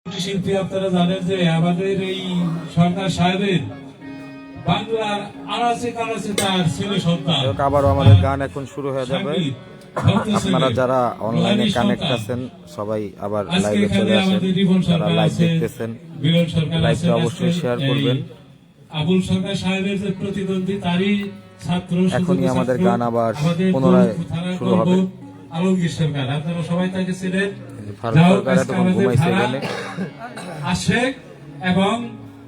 শিল্পী আপনারা জানেন যে আমাদের এই সরকার সাহেবের বাংলার আনাচে কানাচে তার ছেলে সন্তান। আবারও আমাদের গান এখন শুরু হয়ে যাবে। আপনারা যারা অনলাইনে কানেক্ট আছেন সবাই আবার লাইভে চলে আসেন। যারা লাইভ দেখতেছেন লাইভটা অবশ্যই শেয়ার করবেন। আবুল সরকার সাহেবের যে প্রতিদ্বন্দ্বী তারই ছাত্র। এখনই আমাদের গান আবার পুনরায় শুরু হবে। আলমগীর সরকার আপনারা সবাই তাকে ছিলেন। আশেক এবং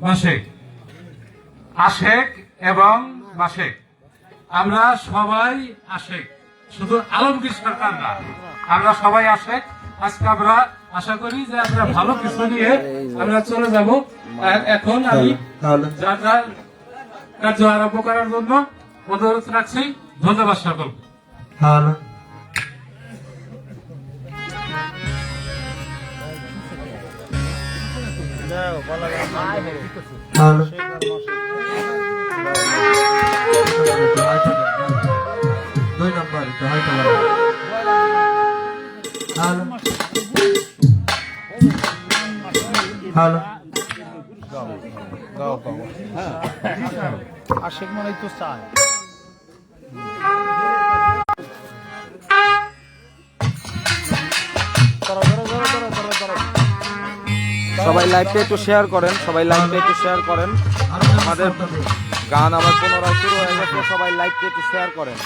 বাশেক, আশেক এবং বাশেক, আমরা সবাই আশেক, শুধু আলমগীর সরকার না, আমরা সবাই আশেক। আজকে আমরা আশা করি যে আমরা ভালো কিছু নিয়ে আমরা চলে যাব। এখন আমি যার যার কার্য আরম্ভ করার জন্য অনুরোধ রাখছি। ধন্যবাদ সকল। দুই নম্বর হ্যালো আশেক মনে তো চায়। সবাই লাইভটা একটু শেয়ার করেন, সবাই লাইভটা একটু শেয়ার করেন। আমাদের গান আবার পুনরায় শুরু হয়ে গেছে, সবাই লাইভটা একটু শেয়ার করেন।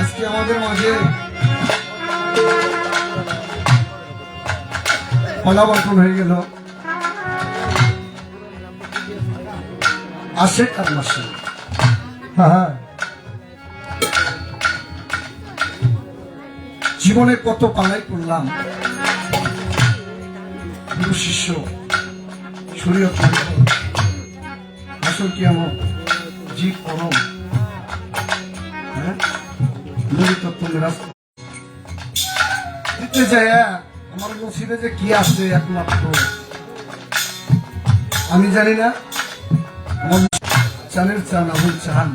আজকে আমাদের মাঝে ফলাবর্তন হয়ে গেল আশেক আর মাসে। জীবনে কত পালাই করলাম, গুরু শিষ্য শরীয়ত আসল কি আমার জীব পরম তত্ত্ব মেরাজ দিতে যায়। আমার নসিবে যে কি আছে একমাত্র আমি জানি না। আমার চানের চান আবুল চান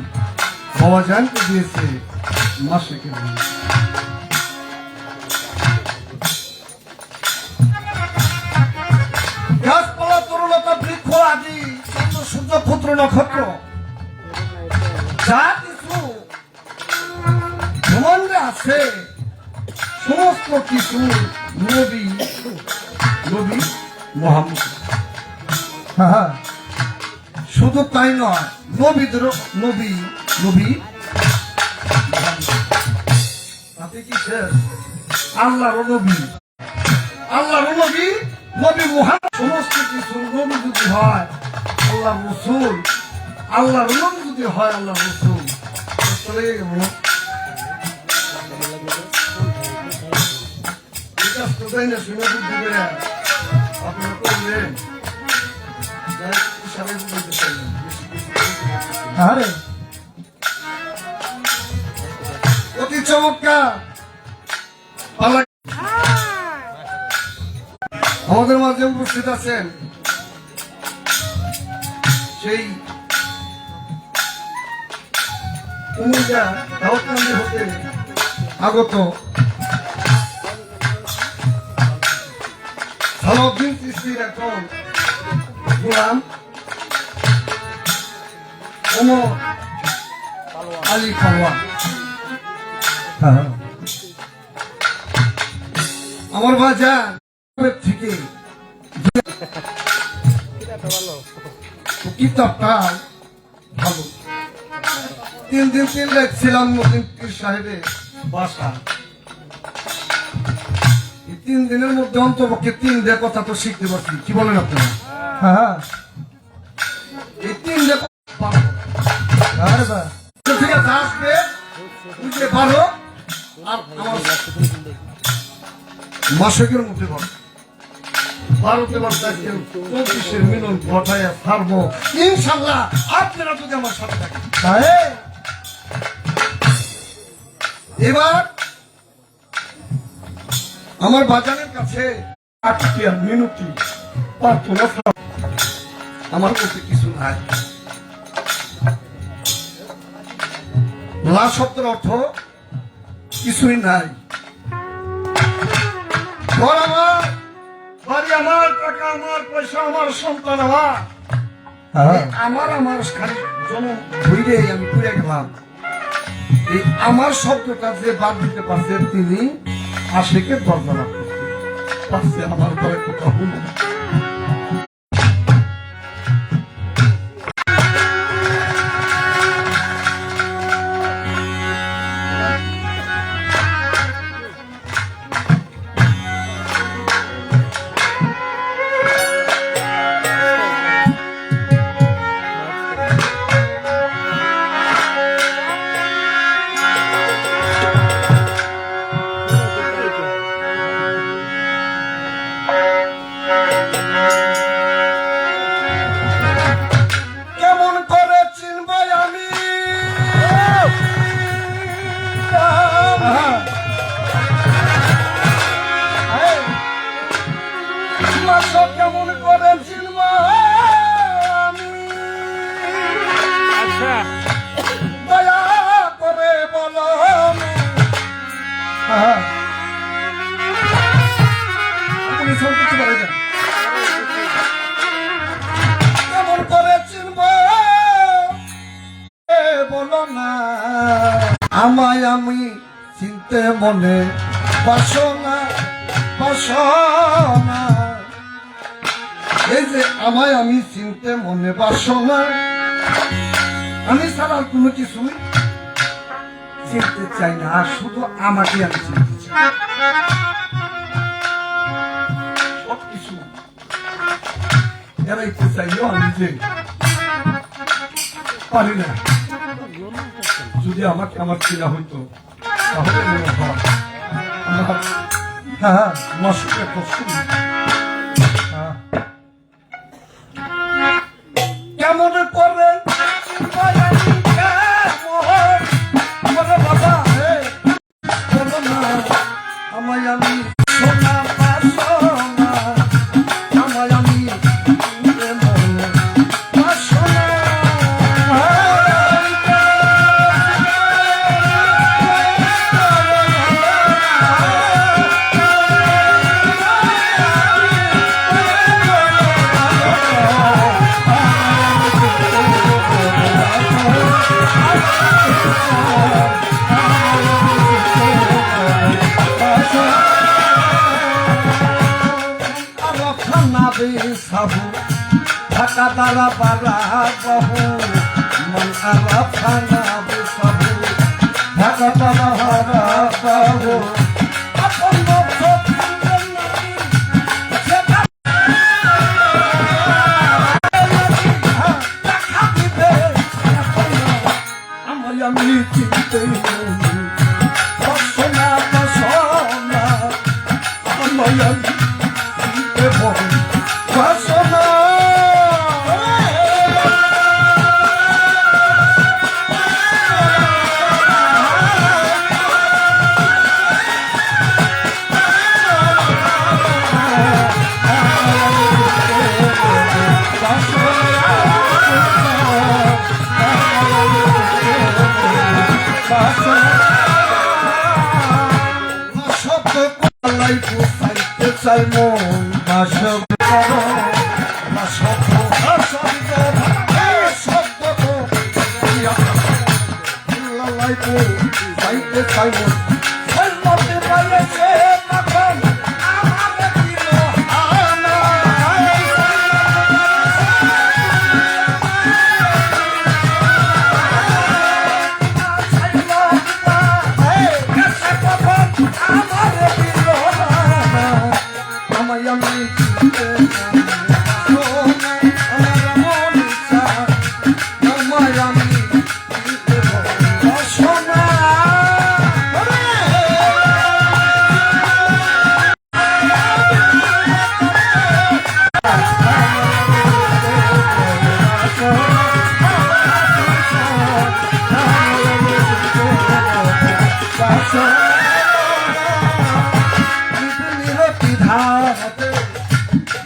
বাবা জানকে দিয়েছে মাসেকে গাছপালা তরুলতা বৃক্ষ আদি চন্দ্র সূর্য ক্ষুদ্র নক্ষত্র যা কিছু ব্রহ্মাণ্ডে আছে সমস্ত কিছু নবী নবী মোহাম্মদ। শুধু তাই নয়, নবীদের নবী নবী তাতে কি শেষ? আল্লাহর নবী, আল্লাহর নবী নবী মুহাম্মদ। সমস্ত কিছু নবী যদি হয় আল্লাহ রসুল, আল্লাহর নবী যদি হয় আল্লাহ রসুল, চলে গেল শুনে বুদ্ধি করে আপনারা করলেন অতি চমৎকার। আমাদের মাঝে উপস্থিত আছেন সেই দাউদকান্দি হতে আগত সালাউদ্দিন চিশতির এখন গোলাম ওমর আলী পালোয়ান। আমার বাজার থেকে কিতাবটা ভালো। 3 দিন 3 রাত ছিলাম নতুন পীর সাহেবের বাসা। এই 3 দিনের মধ্যে অন্তপক্ষে 3টা কথা তো শিখতে পারছি। কি বলেন আপনারা? এই 3টা থেকে আসবে বুঝতে পারো। আর আমার মাসকের মধ্যে বল ভারতে বার্তাকে 25-এর মিলন ঘটায় ছাড়বো ইনশাল্লাহ, আপনারা যদি আমার সাথে থাকেন। এবার আমার বাজারের কাছে 8টি আর মিনতি প্রার্থনা আমার কাছে কিছু নাই। লা শব্দের অর্থ কিছুই নাই। ঘর আমার, বাড়ি আমার, টাকা আমার, পয়সা আমার, সন্তান আমার, আমার খালি জন্ম ধরে আমি ঘুরে গেলাম। এই আমার শব্দটা যে বাদ দিতে পারছেন তিনি আশিকের দরজা লাভ করতে পারছে। আমার ঘরে কথা হলো কেমন করে চিনব আমি, দয়া করে বলো কেমন করে চিনব বলো না। আমায় আমি চিনতে মনে বাসনা বাসনা, এই যে আমায় আমি চিনতে মনে বাসনা, আমি ছাড়া কোনো কিছুই চিনতে চাই না, আর শুধু আমাকে আমি চিনতে চাই। সবকিছু এরাইতে চাইলেও আমি যে পারি না। যদি আমাকে আমার চেনা হইতো তাহলে মনে হয় আমার হ্যাঁ মাসুকে পছন্দ। কেমন করে বাবা আমায় আমি সোনা সোনা আমায় আমি সাবু ঢাকা দ্বারা বারা বহু মন আলাপ খানা সাবু ঢাকা দ্বারা হারা বহু আপন আমি চিনতে সোনা সোনা আমায় আমি চিনতে বাসনা চাই মন বাসব চাইতে চাই মন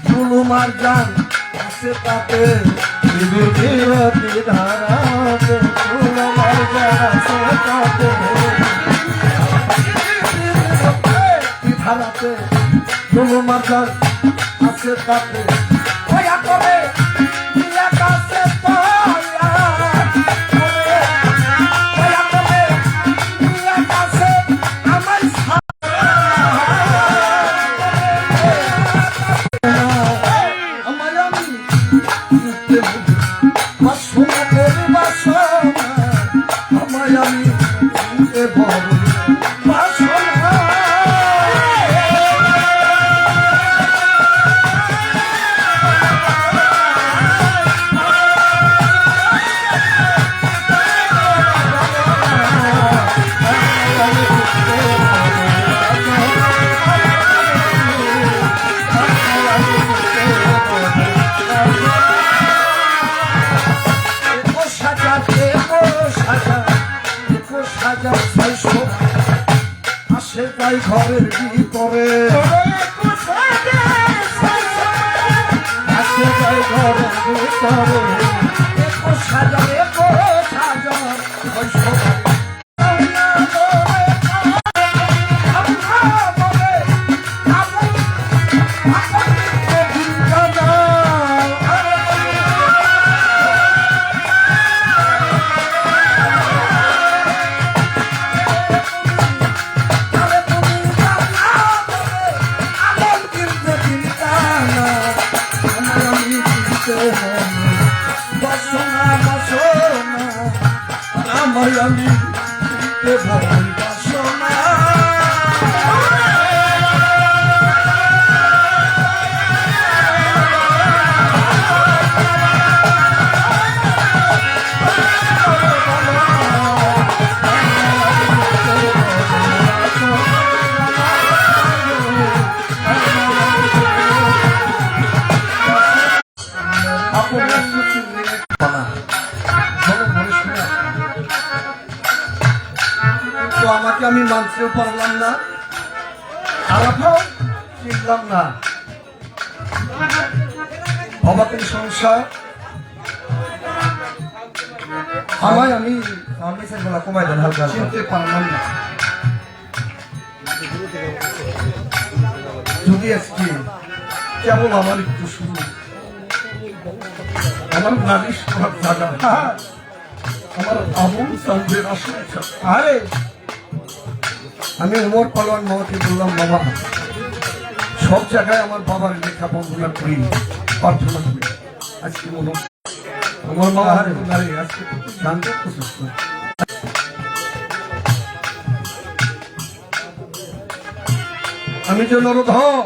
জুলুমার জান আছে তাতে ধারাতে জুলুমার জান আছে তাতে ধারাতে জুলুমার জান আছে তাতে ওয়া করে দিয়া কাছে আসে তাই ঘরের ভিতরে আসে তাই ঘরের ভিতরে বাসনা বাসনা আমায় আমি করতে ভয় বাসনা তো আমাকে আমি মানতেও পারলাম না, খারাপও চিনলাম না। অবাকের সংসার আমায় আমি কমাই দেন হালকা চিনতে পারলাম না। যদি আজকে কেবল আমার একটু শুরু, আমার নারী সভার জায়গা, আমার আবুল চাঁদের আসলে আরে আমি উমর পালোয়ান মামাকে বললাম, বাবা সব জায়গায় আমার বাবার লেখা বন্ধনা করি, প্রার্থনা করি, আজকে মনে আমার মা আজকে জানতে প্রসেস করি। আমি যে নরধম,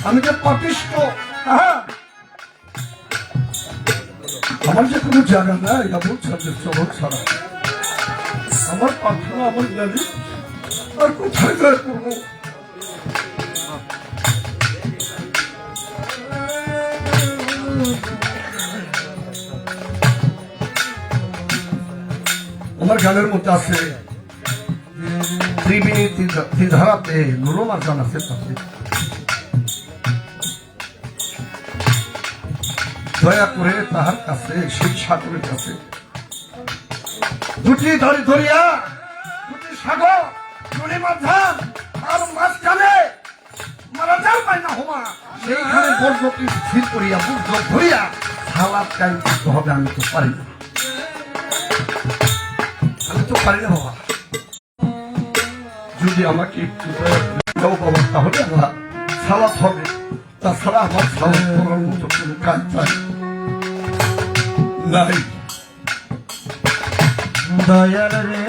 আমি যে পাপিষ্ঠ, আমার যে কোনো জায়গা নাই আবুল চাঁদের চরণ ছাড়া। আমার প্রার্থনা, আমার জানি আর কোথায় যায় করবো। আমার গানের মধ্যে আছে ত্রিবেণী ত্রিধারাতে নুরমার গান আছে, তাতে দয়া করে তাহার কাছে সেই সাগরের কাছে দুটি ধরি ধরিয়া দুটি সাগর নদী মাঝান আর মাঝখানে মারা যাও পাই না হোমা, সেইখানে বর্গটি স্থির করিয়া বুদ্ধ ধরিয়া হালাত কায়ম করতে হবে। আমি তো পারি না, আমি তো পারি না বাবা। যদি আমাকে একটু দাও বাবা, তাহলে আমার সালাত হবে, তাছাড়া আমার সালাত করার মতো কোনো কাজ চাই নাই। দয়াল রে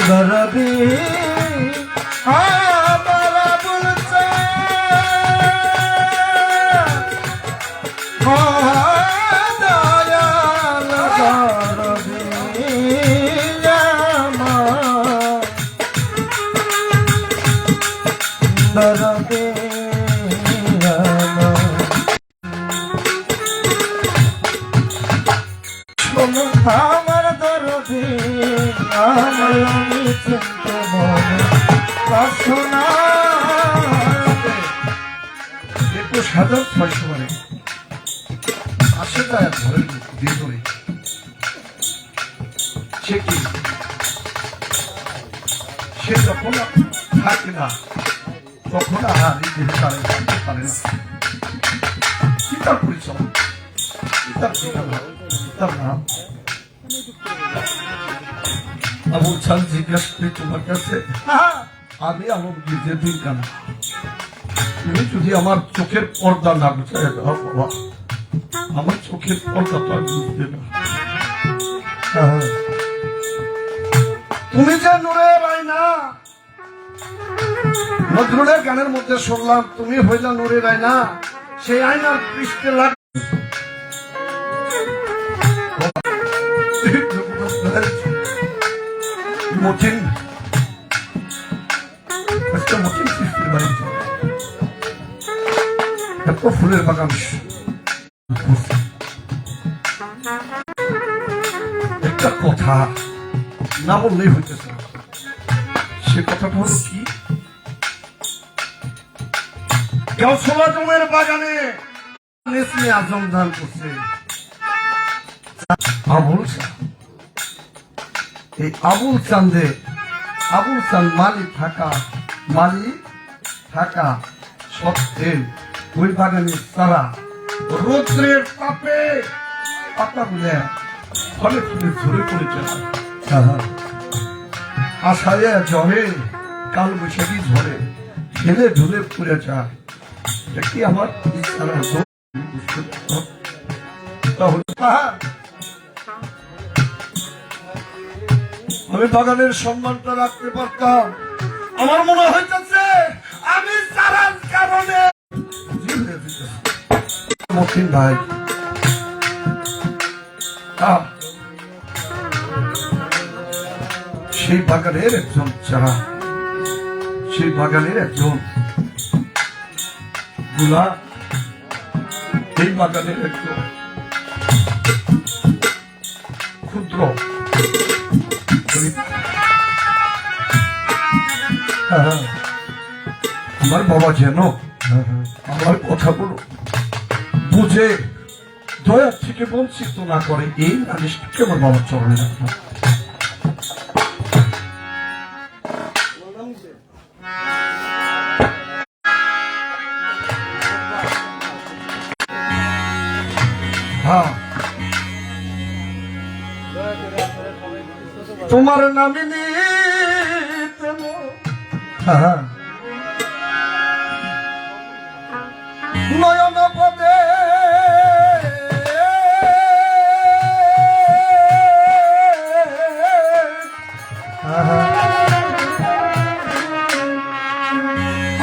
দরদি আমার বলছে দয়াল দরদি আমার দরদি আমার দরদি আমার চিন্তা মনে বাসনা 21,600 মানে আসে যায় ঘরের ভিতরে। সে কি, সে যখন থাকে না তখন আর এই দেহে তারা থাকতে পারে না। কি তার পরিচয়, কি তার ঠিকানা, কি তার নাম? আবুল চাঁদ জিজ্ঞাসা করি তোমার কাছে, আমি আলমগীর যে বিজ্ঞান, তুমি যদি আমার চোখের পর্দা না বুঝে দাও বাবা, আমার চোখের পর্দা তো আর বুঝবে না। তুমি যে নূরের আয়না, নজরুলের গানের মধ্যে শুনলাম তুমি হইলা নূরের আয়না, সেই আয়নার পৃষ্ঠে লাগ মতিন মতিন সৃষ্টির বাড়িতে এত ফুলের বাগান, একটা কথা না বললেই হইতেছে, সে কথাটা হলো কি, গাছলা জমের বাগানে নেসলে আজম দান করছে আবুল চাঁদ। এই আবুল চাঁদে আবুল চাঁদ মালি থাকা সত্ত্বেও ওই বাগানের তারা রৌদ্রের তাপে পাতা গুলে ফলে ফলে ঝরে পড়ে যায়। আষাঢ়ে ঝরে, কাল বৈশাখী ঝরে, ঢেলে ঢুলে পড়ে যায়। এটা কি আমার ইচ্ছার হতো? তাহলে আমি বাগানের সম্মানটা রাখতে পারতাম। আমার মনে হইতেছে আমি সারার কারণে মতিন ভাই সেই বাগানের একজন চারা, সেই বাগানের একজন গুলা, এই বাগানের একজন ক্ষুদ্র আমার বাবা যেন আমার কথাগুলো বুঝে দয়া থেকে বঞ্চিত না করে, এই নালিশকে আমার বাবার চরণে রাখলাম। হ্যাঁ, তোমার নামে নয়ন পদে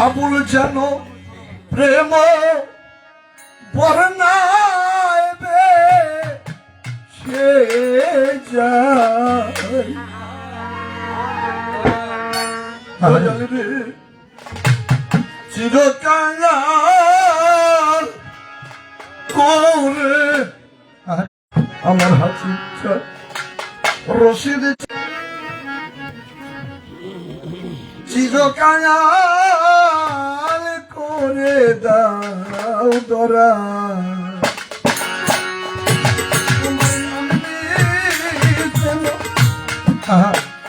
আবুল যেন প্রেম বর্ণাইবে সে যায় চিরকাল করে আমার হাসিটা রশিদ চিরকাল করে দাও দরা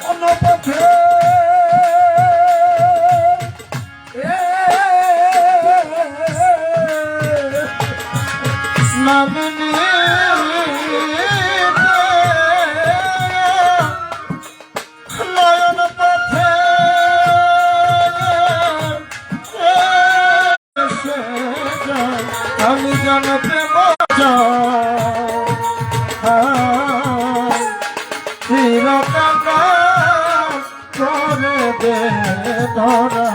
অনপথে নয়ন পথে আমি জানতে করে দে ধরা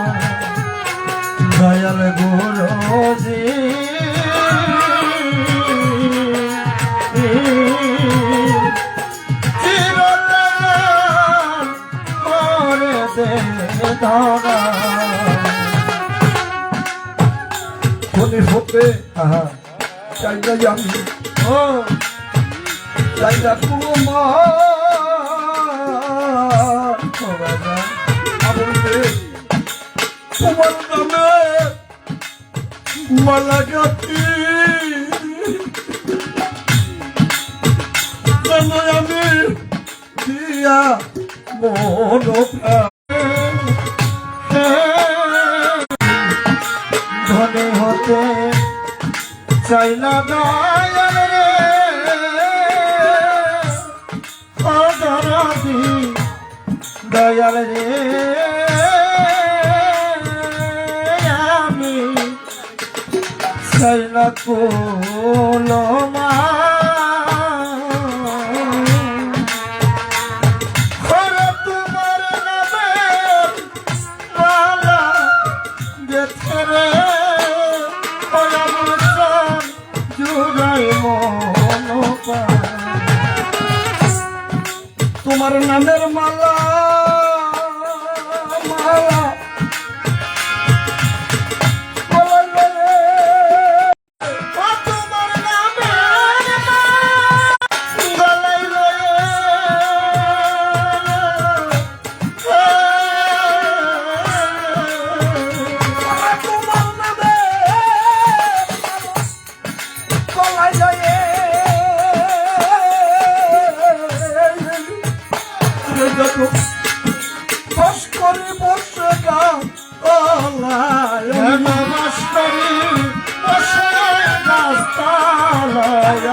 দয়াল গুরুজি করে দে ধরা মনে হতে চাই না আমি চাই না কোনো মা তোমার নামে মালা গাতি আমি দিয়া মন ধনে হতে চাই না দয়াল রে ও দরদি দয়াল রে আমি চাই না কোনো মা তোমার নামে মালা গেছে রে তোমার নামের মালা মালা তোমার নামের গলায় তোমার নামে গলায় লয়ে বস করে বসে গাও বস করে বসে গাছতলায়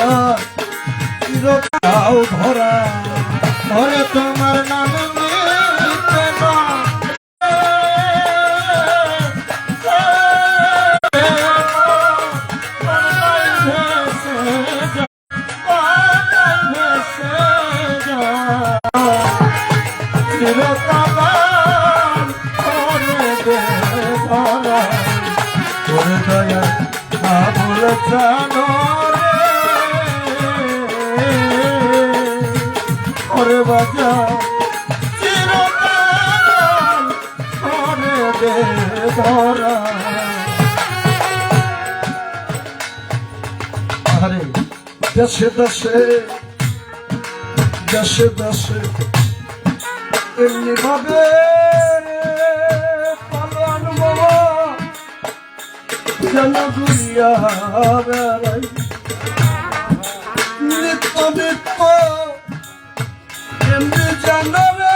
দয়াল চিরকাল ধরা ধরে তোমার নামে নিতে না ওরে বাজা চিরকাল করে দে ধরা আরে দেশে দেশে দেশে দেশে এমনি ভাবে পালন বাবা যেন ঘুরিয়া বেড়াই নিত্য নিত্য এমনি জানবে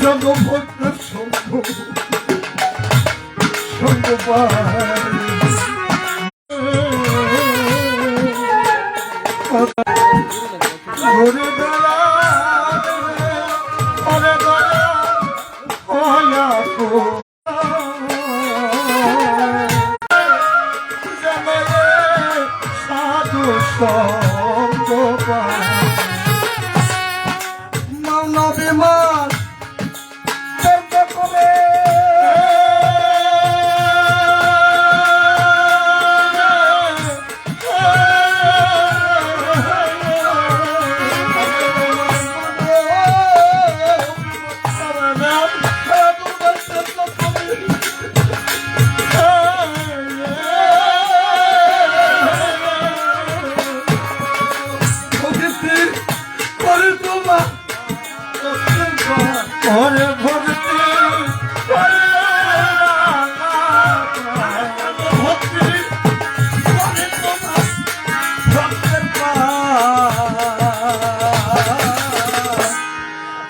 জগভক্তের সঙ্গ সঙ্গ ঘুরে বেড়া ঘরে বেড়া সাধু সঙ্গ মানবিমান করে ওরে ভক্তি ভক্তি ভক্তের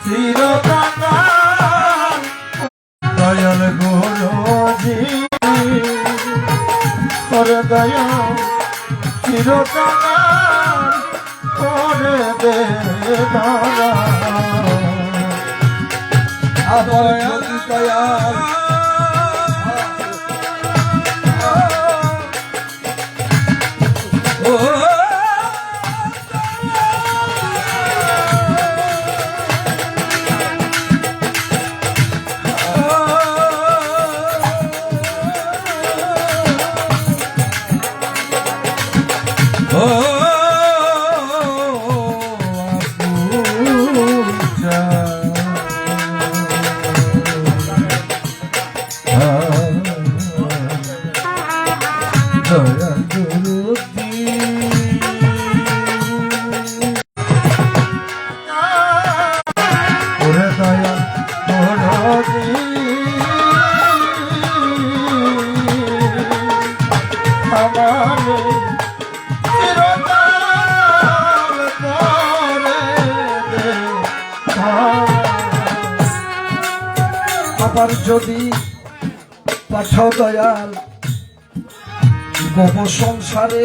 চিরকাল দয়াল গুরুজি করে দয়া চিরকাল করে দে ধরা দয়াল দয়াল আবার যদি পাঠাও দয়াল গব সংসারে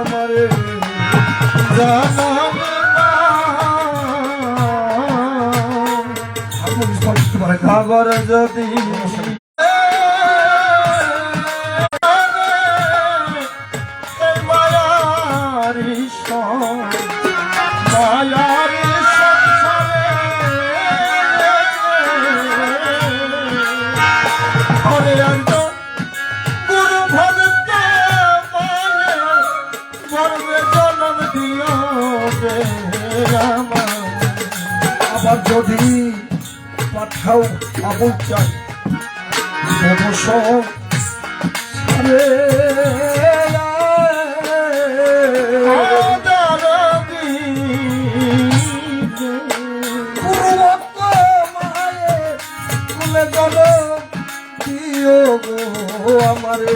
আমারে আবার যদি মায়ারি মায়ারি গুরু ভক্ত মর্মে জন্ম দিও আবার যদি পাঠাও আবুল চাই অবসর আমারে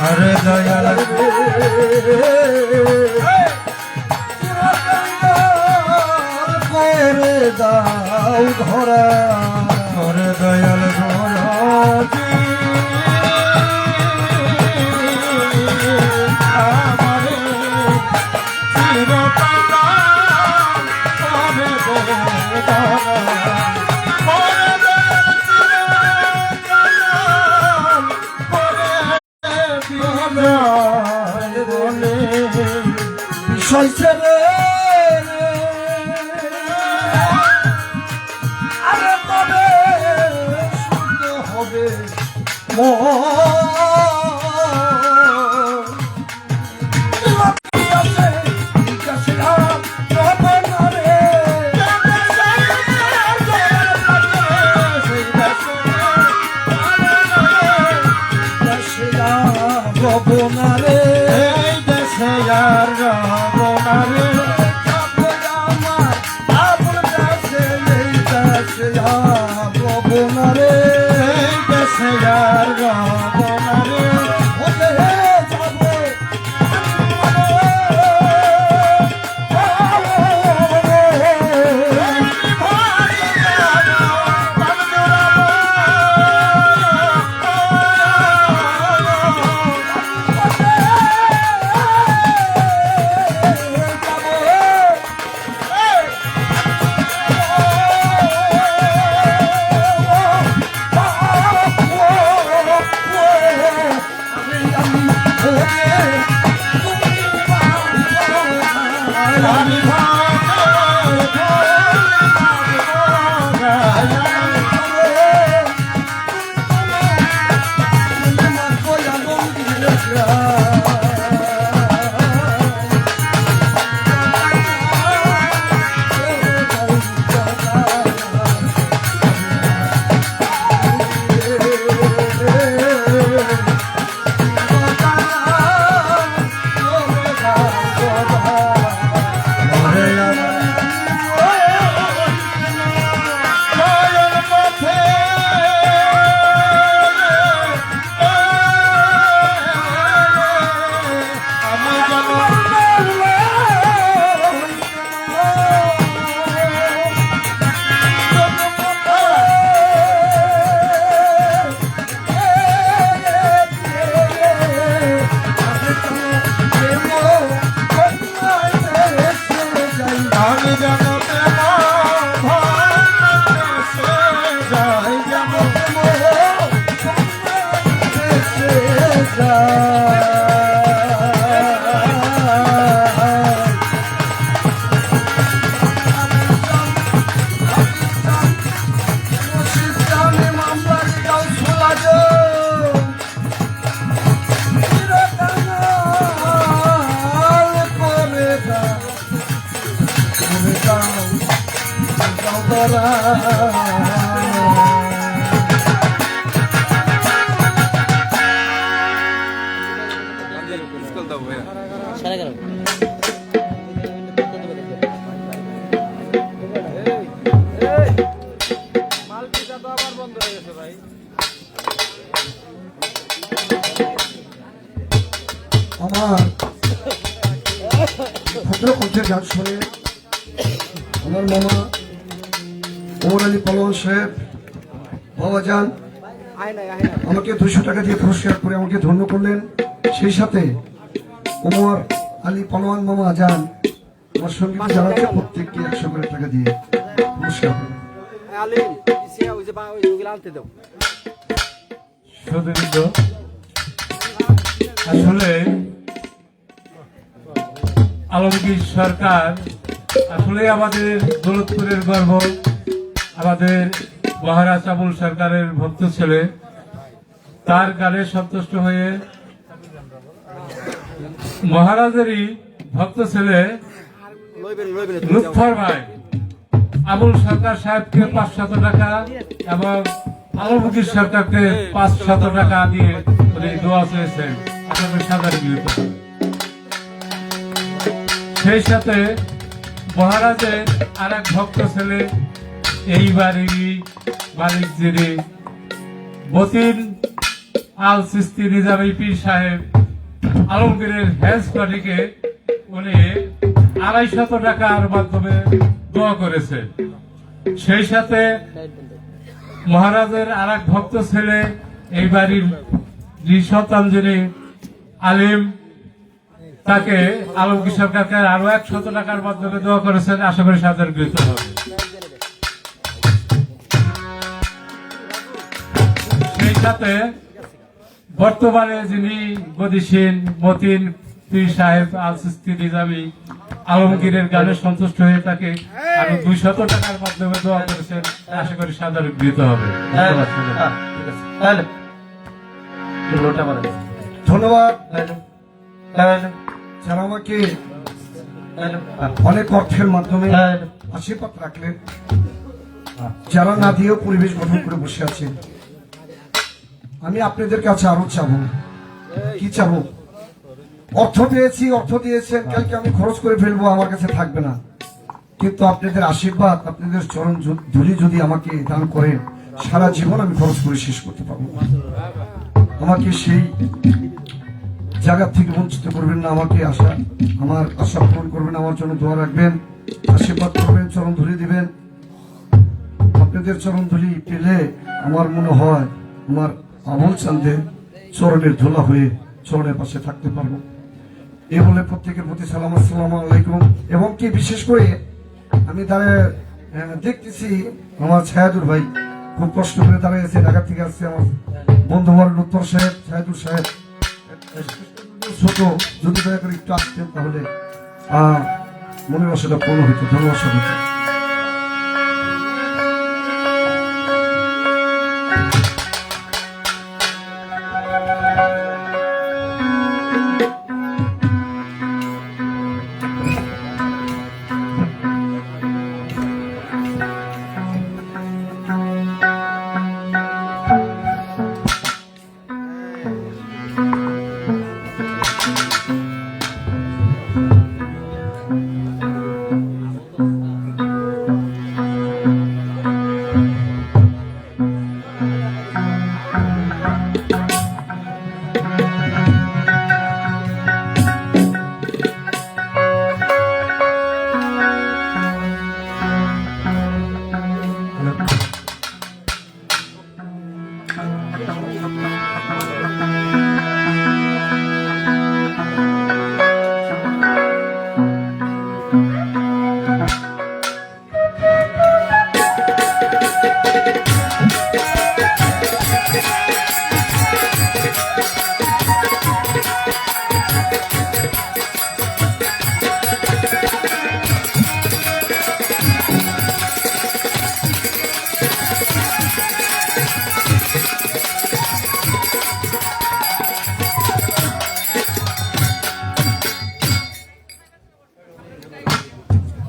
আরে দয়াল করে দাও ধরা করে দয়াল ধরা বিষয় ছেড়ে আরে তবে শুনতে হবে রবনারে দেশে আর রবনারে আপন কাছে এই দেশে আর রবনারে দেশে আর রবনারে হতে যাবো আমার ভদ্রকণ্ঠের গান শুনে আমার মামা ওমর আলী পালোয়ান সাহেব বাবা যান আমাকে 200 টাকা দিয়ে পুরস্কার করে আমাকে ধন্য করলেন। সেই সাথে ওমর আলী পালোয়ান মামা যান আমার সঙ্গীত জানাচ্ছে প্রত্যেককে 100 করে টাকা দিয়ে পুরস্কার করলেন। সুদীর্ঘ আসলে আলমগীর সরকার আসলে আমাদের দৌলতপুরের গর্ব, আমাদের মহারাজ আবুল সরকারের ভক্ত ছেলে। তার গানে সন্তুষ্ট হয়ে মহারাজেরই ভক্ত ছেলে লুৎফর ভাই আবুল সরকার সাহেবকে 500 টাকা এবং আলমগীর সরকারকে 500 টাকা দিয়ে দোয়া চেয়েছেন আপনাদের সাধারণ বিরুদ্ধে। সেই সাথে মহারাজের আর এক ভক্ত ছেলে এই বাড়িরই মালিক যিনি মতিন আল সিস্তি নিজামী পীর সাহেব আলমগীরের হেজ পার্টিকে উনি 250 টাকার মাধ্যমে দোয়া করেছে। সেই সাথে মহারাজের আর এক ভক্ত ছেলে এই বাড়ির সন্তান যিনি আলিম, তাকে আলমগীর সরকারকে আরো 100 টাকার মাধ্যমে দোয়া করেছেন। আশা করি সাদর গৃহীত হবে। সেই সাথে বর্তমানে যিনি গদিসীন মতিন পীর সাহেব আল সিস্তি নিজামী আলমগীরের গানে সন্তুষ্ট হয়ে তাকে আরো 200 টাকার মাধ্যমে দোয়া করেছেন। আশা করি সাদর গৃহীত হবে। ধন্যবাদ যারা আমাকে অনেক অর্থের মাধ্যমে আশীর্বাদ রাখলেন, যারা না দিয়েও পরিবেশ গঠন করে বসে আছে। আমি আপনাদের কাছে আরো চাবো, কি চাবো? অর্থ পেয়েছি, অর্থ দিয়েছেন, কালকে আমি খরচ করে ফেলবো, আমার কাছে থাকবে না। কিন্তু আপনাদের আশীর্বাদ, আপনাদের চরণ ধুলি যদি আমাকে দান করেন, সারা জীবন আমি খরচ করে শেষ করতে পারবো। আমাকে সেই জায়গা থেকে বঞ্চিত করবেন না। আমাকে আমার আশা পূরণ করবেন, আমার জন্য দোয়া রাখবেন, আশীর্বাদ করবেন, চরণ ধুলি দিবেন। আপনাদের চরণ ধুলি পেলে আমার মনে হয় আমার আমল চান্দে চরণের ধুলা হয়ে চরণের পাশে থাকতে পারবো। এ বলে প্রত্যেকের প্রতি সালাম, আসসালামু আলাইকুম। এবং কি বিশেষ করে আমি দাঁড়িয়ে দেখতেছি আমার ছায়াদুর ভাই খুব কষ্ট করে দাঁড়িয়েছে, ঢাকা থেকে আসছে আমার বন্ধু বর উত্তর সাহেব, ছায়াদুর সাহেব ছোট, যদি দয়া করে একটু আসতেন তাহলে মনের আশাটা পূর্ণ হইতো। ধন্যবাদ সবাইকে।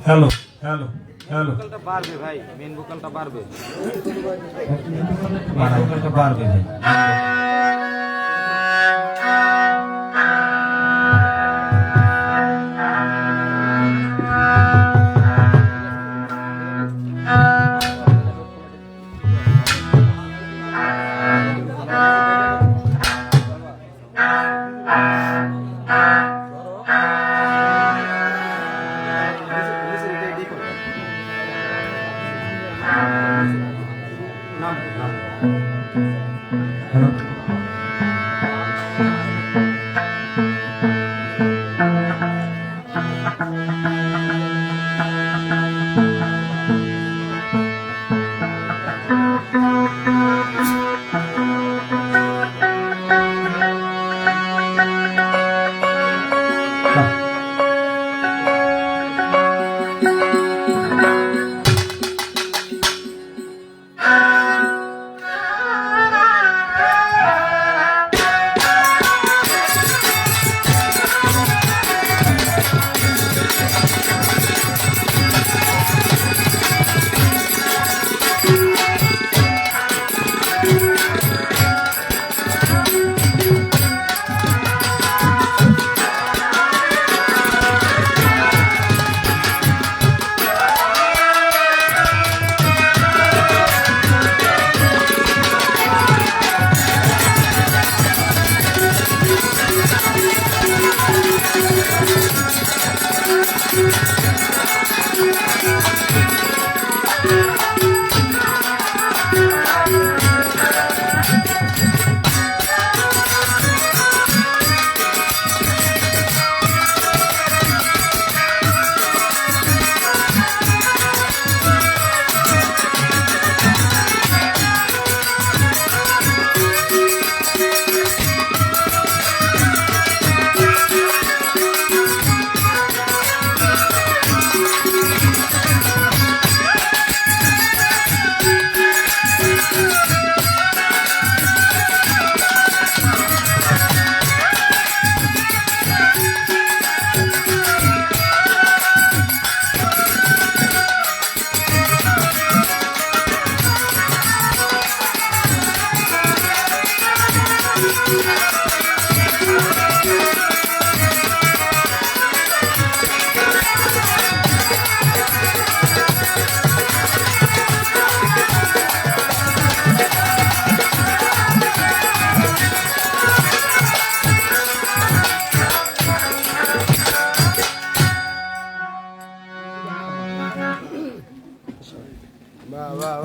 হ্যালো হ্যালো হ্যালো বাড়বে ভাই, মেন ভোকালটা বাড়বে। বাড়বে ভাই। হ্যালো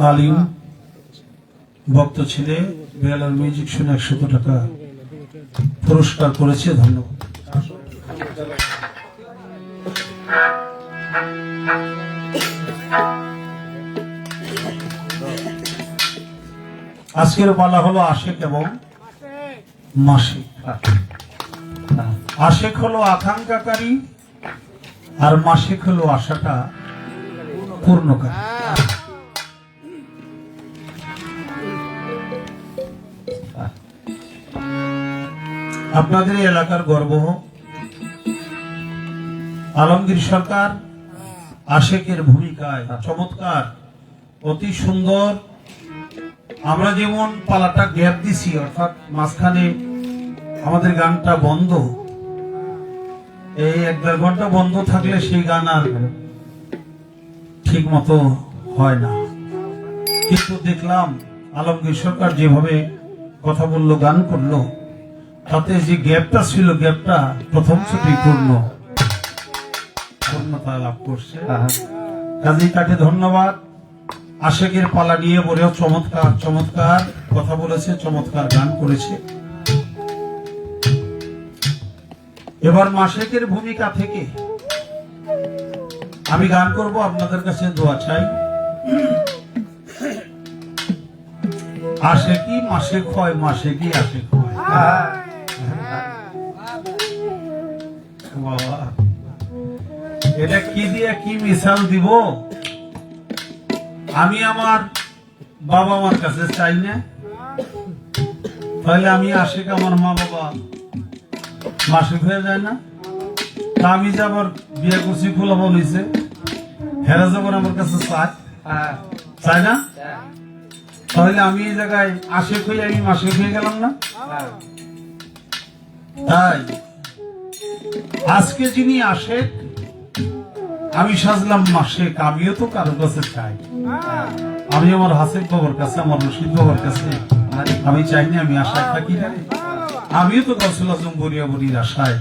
আলিম ভক্ত ছেলে বেলার মিউজিক শুনে 100 টাকা পুরস্কার করেছে, ধন্যবাদ। আজকের পালা হলো আশেক এবং মাসিক। আশেক হলো আকাঙ্ক্ষাকারী আর মাসিক হলো আশাটা পূর্ণকারী। আপনাদের এই এলাকার গর্ব আলমগীর সরকার আশেকের ভূমিকায় চমৎকার, অতি সুন্দর। আমরা যেমন পালাটা গ্যাপ দিছি, অর্থাৎ মাঝখানে আমাদের গানটা বন্ধ, এই 1-1.5 ঘন্টা বন্ধ থাকলে সেই গান আর ঠিক মতো হয় না। কিন্তু দেখলাম আলমগীর সরকার যেভাবে কথা বললো, গান করলো, তাতে যে গ্যাপটা ছিল, গ্যাপটা প্রথম ছুটি পূর্ণতা লাভ করছে। কাজী তাকে ধন্যবাদ। আশেকের পালা নিয়ে বলেও চমৎকার চমৎকার কথা বলেছে, চমৎকার গান করেছে। এবার মাসেকের ভূমিকা থেকে আমি গান করব, আপনাদের কাছে দোয়া চাই। আশেকি মাসেক হয়, মাসেকি আশেক হয়। বাবা, এটা কি দিয়ে কি মিশাল দিব? আমি আমার বাবা মার কাছে চাই না, তাহলে আমি আশেক, আমার মা বাবা মাসিক হয়ে যায় না? তা আমি যে আবার বিয়ে করছি, খোলাবো নিছে, হেরা যাবার আমার কাছে চাই না? তাহলে আমি এই জায়গায় আশেক হয়ে আমি মাসিক হয়ে গেলাম না? তাই আজকে যিনি আশেক, আমি সাজলাম মাসেক, আমিও তো কারো কাছে চাই। আমি আমার হাসিব বাবার কাছে, আমার রশিদ বাবার কাছে আমি চাই না আমি আশায় থাকি না? আমিও তো গৌসুল আজম বরিয়া বরির আশায়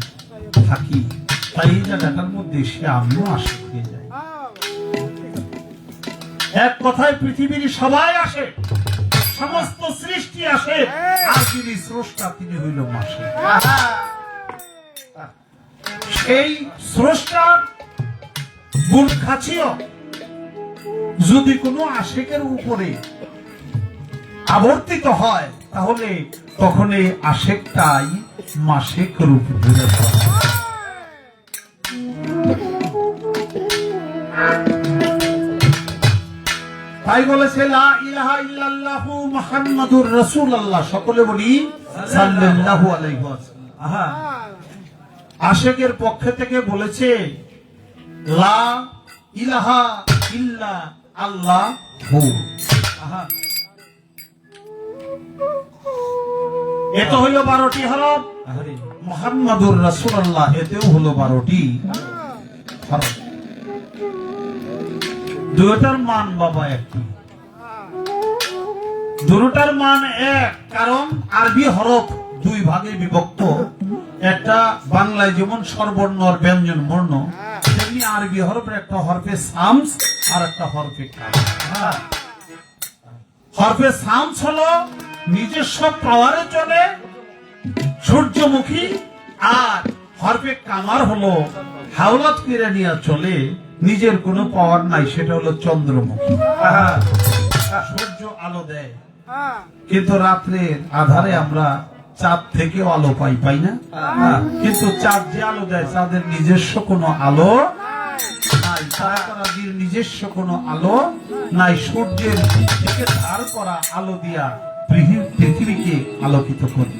থাকি। তাই এই জায়গাটার মধ্যে এসে আমিও আশেক হয়ে যাই। এক কথায় পৃথিবীর সবাই আসে, সমস্ত সৃষ্টি আসে, আর যিনি স্রষ্টা তিনি হইল মাসেক। সেই স্রষ্টার গুণ খাচিও যদি কোনো আশেকের উপরে আবর্তিত হয়, তাহলে তখন এই আশেকটাই মাসেক রূপ ধরে পড়ে। তাই বলেছে লা ইলাহা ইল্লাল্লাহু মুহাম্মাদুর রাসূলুল্লাহ, সকলে বলি সাল্লাল্লাহু আলাইহি ওয়াসাল্লাম। আশেকের পক্ষ থেকে বলেছে লা ইলাহা ইল্লা আল্লাহু। এটা হলো 12টি হরফ। মুহাম্মাদুর রাসূলুল্লাহ এতেও হলো 12টি হরফ। দুটার মান বাবা একই, দুটার মান এক, কারণ আরবি হরফ 2 ভাগে বিভক্ত, একটা বাংলায় যেমন স্বরবর্ণ আর ব্যঞ্জন বর্ণ, তেমনি আরবি হরফের একটা হরফে সামস আর একটা হরফে কাম। হরফে সামস হলো নিজস্ব পাওয়ারে চলে, সূর্যমুখী, আর হরফে কামার হলো হাওলাত করে নিয়ে চলে, নিজের কোনো পাওয়ার নাই, সেটা হলো চন্দ্রমুখী। সূর্য আলো দেয়, কিন্তু রাত্রের আধারে আমরা চাঁদ থেকে আলো পাই না? কিন্তু চাঁদ যে আলো দেয়, চাঁদের নিজস্ব কোনো আলো নাই, তারাদির নিজস্ব কোনো আলো নাই। সূর্যের থেকে ধার করা আলো দিয়া পৃথিবীকে আলোকিত করে।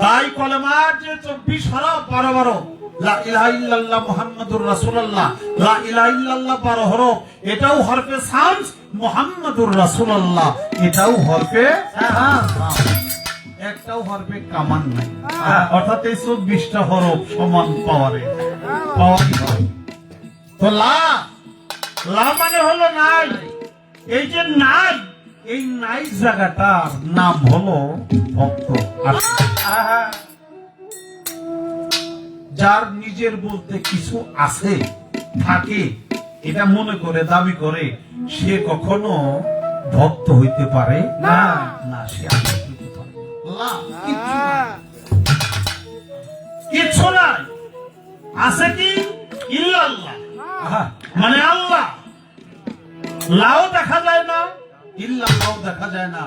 তাই কলেমার যে 24 হরফ 12 লা ইলাহা ইল্লাল্লাহ মুহাম্মাদুর রাসূলুল্লাহ, লা ইলাহা ইল্লাল্লাহ 12 হরফ, এটাও হরফে সামস, মুহাম্মাদুর রাসূলুল্লাহ এটাও হরফে সামস, একটাও হরফে কামান নাই। অর্থাৎ এই 24টা হরফ সমান পাওয়ারে তো লা মানে হলো নাই। এই যে নাই, এই নাই জায়গাটার নাম হলো ভক্ত। যার নিজের বলতে কিছু আছে, থাকে, এটা মনে করে দাবি করে, সে কখনো ভক্ত হইতে পারে না, সে আশিক হইতে পারে না। কিচ্ছু নাই, আছে কি? ইল্লাল্লাহ, মানে আল্লাহ। লাও দেখা যায় না, ইল্লাল্লাহ দেখা যায় না।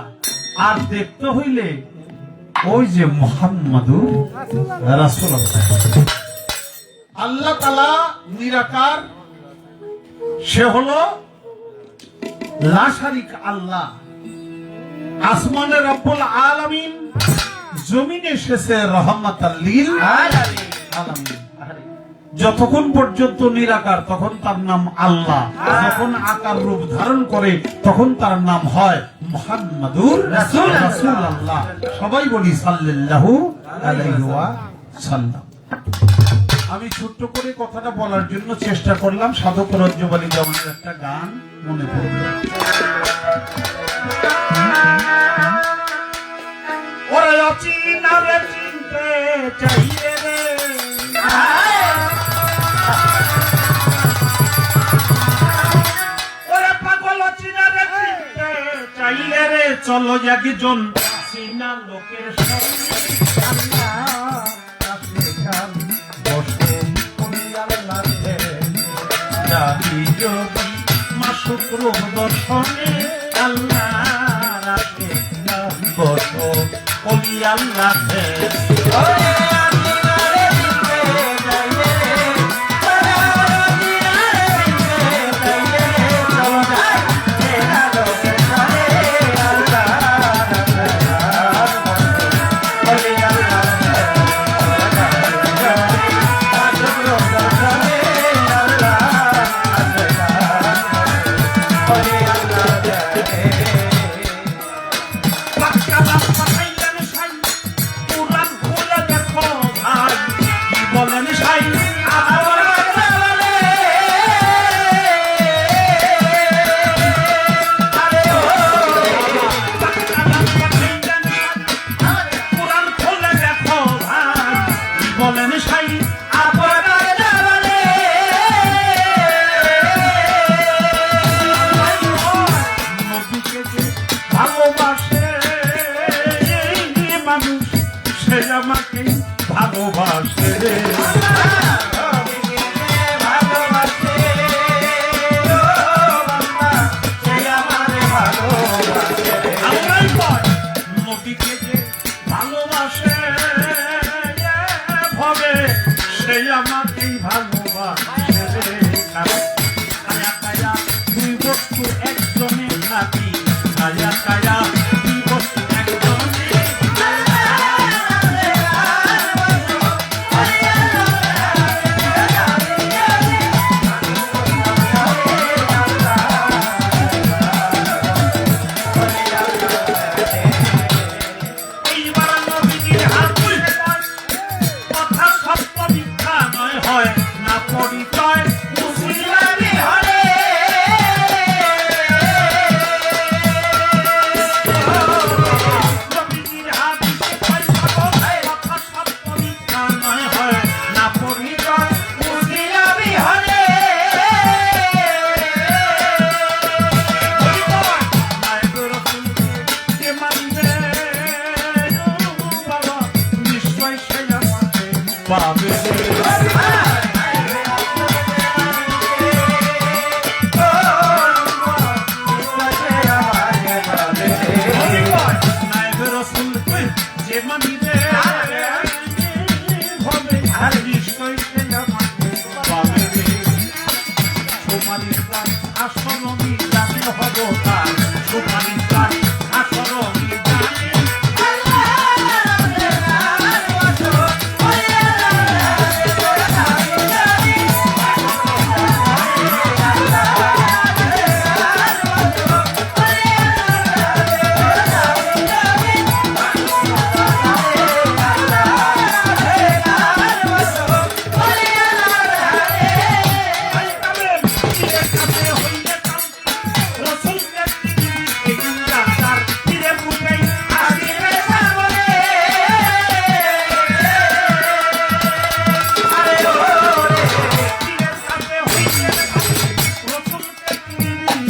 আর দেখতে হইলে ওই যে মুহাম্মাদুর রাসূলুল্লাহ। আল্লাহ তাআলা নিরাকার, সে হলো লা শারিক আল্লাহ। আসমানে রব্বুল আলামিন, জমিনে এসেছে রহমাতাল লিল আলামিন। যতক্ষণ পর্যন্ত নিরাকার তখন তার নাম আল্লাহ, যখন আকার রূপ ধারণ করে তখন তার নাম হয় মুহাম্মাদুর রাসূলুল্লাহ। সবাই বলি সাল্লাল্লাহু আলাইহি ওয়াসাল্লাম। আমি ছোট্ট করে কথাটা বলার জন্য চেষ্টা করলাম, সাধক রজ্জব আলী জামানের একটা গান মনে পড়ল। ওরে অচিনা রে চিনতে চাইলে রে, ওরে পাগল অচিনা রে চিনতে চাইলে রে, চলো একজন চিনা লোকের সঙ্গে শুক্র দর্শনে আল্লাহ রাখে বসো বলি আল্লাহ। আমাকে ভালোবাসে নদীকে যে ভালোবাসে ভাবে সে আমাকেই ভালোবাসে। কায়া কায়া দুই বস্তু একজনে থাকি, কায়া কায়া দুই বস্তু একজনে। সুপারিস্তার আসল মিজানে হব তার সুপারিস্তার আসল মিজানে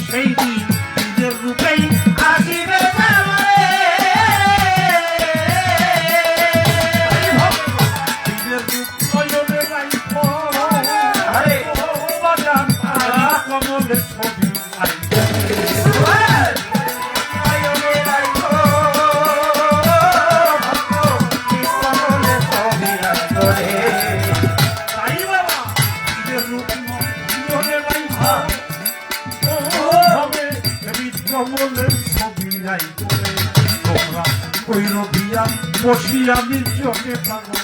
সেই দিন নিজের রূপেই আসিবে নিজের রূপ নয়নে রাইখো বাজান কমলের ছবি তাই বাবা নিজের রূপ নয়নে রাইখো কমলের ছবি রাই করে তোমরা কৈরবিয়ান বসিয়া নির্জনে পাগল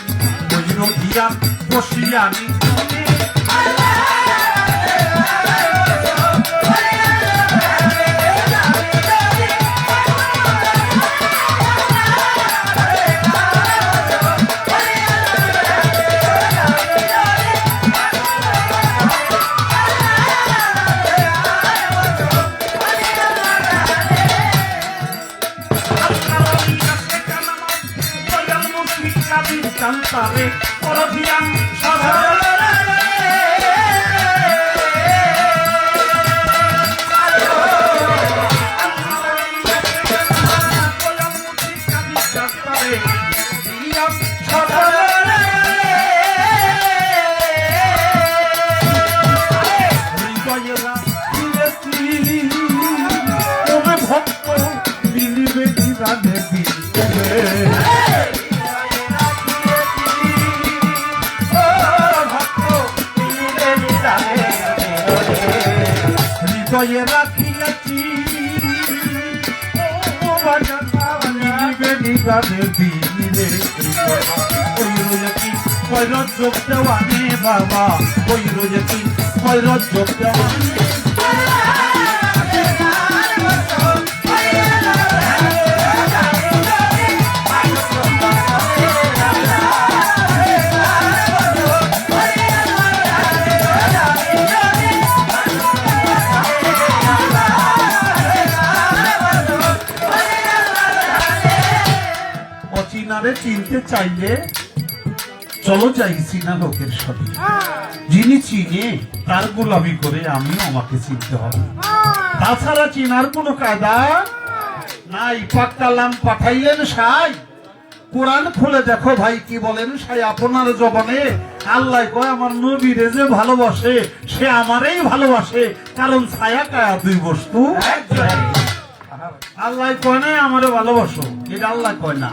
কৈরবিয়ান বসিয়া নির্জনে কান্তারে পরধিয়ান সাধারণ ভক্ত মিলিবে দিদানে হৃদয়ে রাখিয়াছি যোগ দেওয়ানে বাবা ওই রোজে যোগ দেওয়ানে অচিনারে চিনতে চাইলে চলো যাই চীনা লোকের সাথে যিনি চিনে তার গোলামি করে আমিও আমাকে চিনতে হবে তাছাড়া চিনার কোনো কায়দা নাই পাক কালাম পাঠাইলেন সাই কোরআন খুলে দেখো ভাই কি বলেন সাই আপনার জবানে আল্লাহ কয় আমার নবীরে যে ভালোবাসে সে আমারই ভালোবাসে কারণ ছায়া কায়া দুই বস্তু আল্লাহ কয় না আমারে ভালোবাসো এটা আল্লাহ কয় না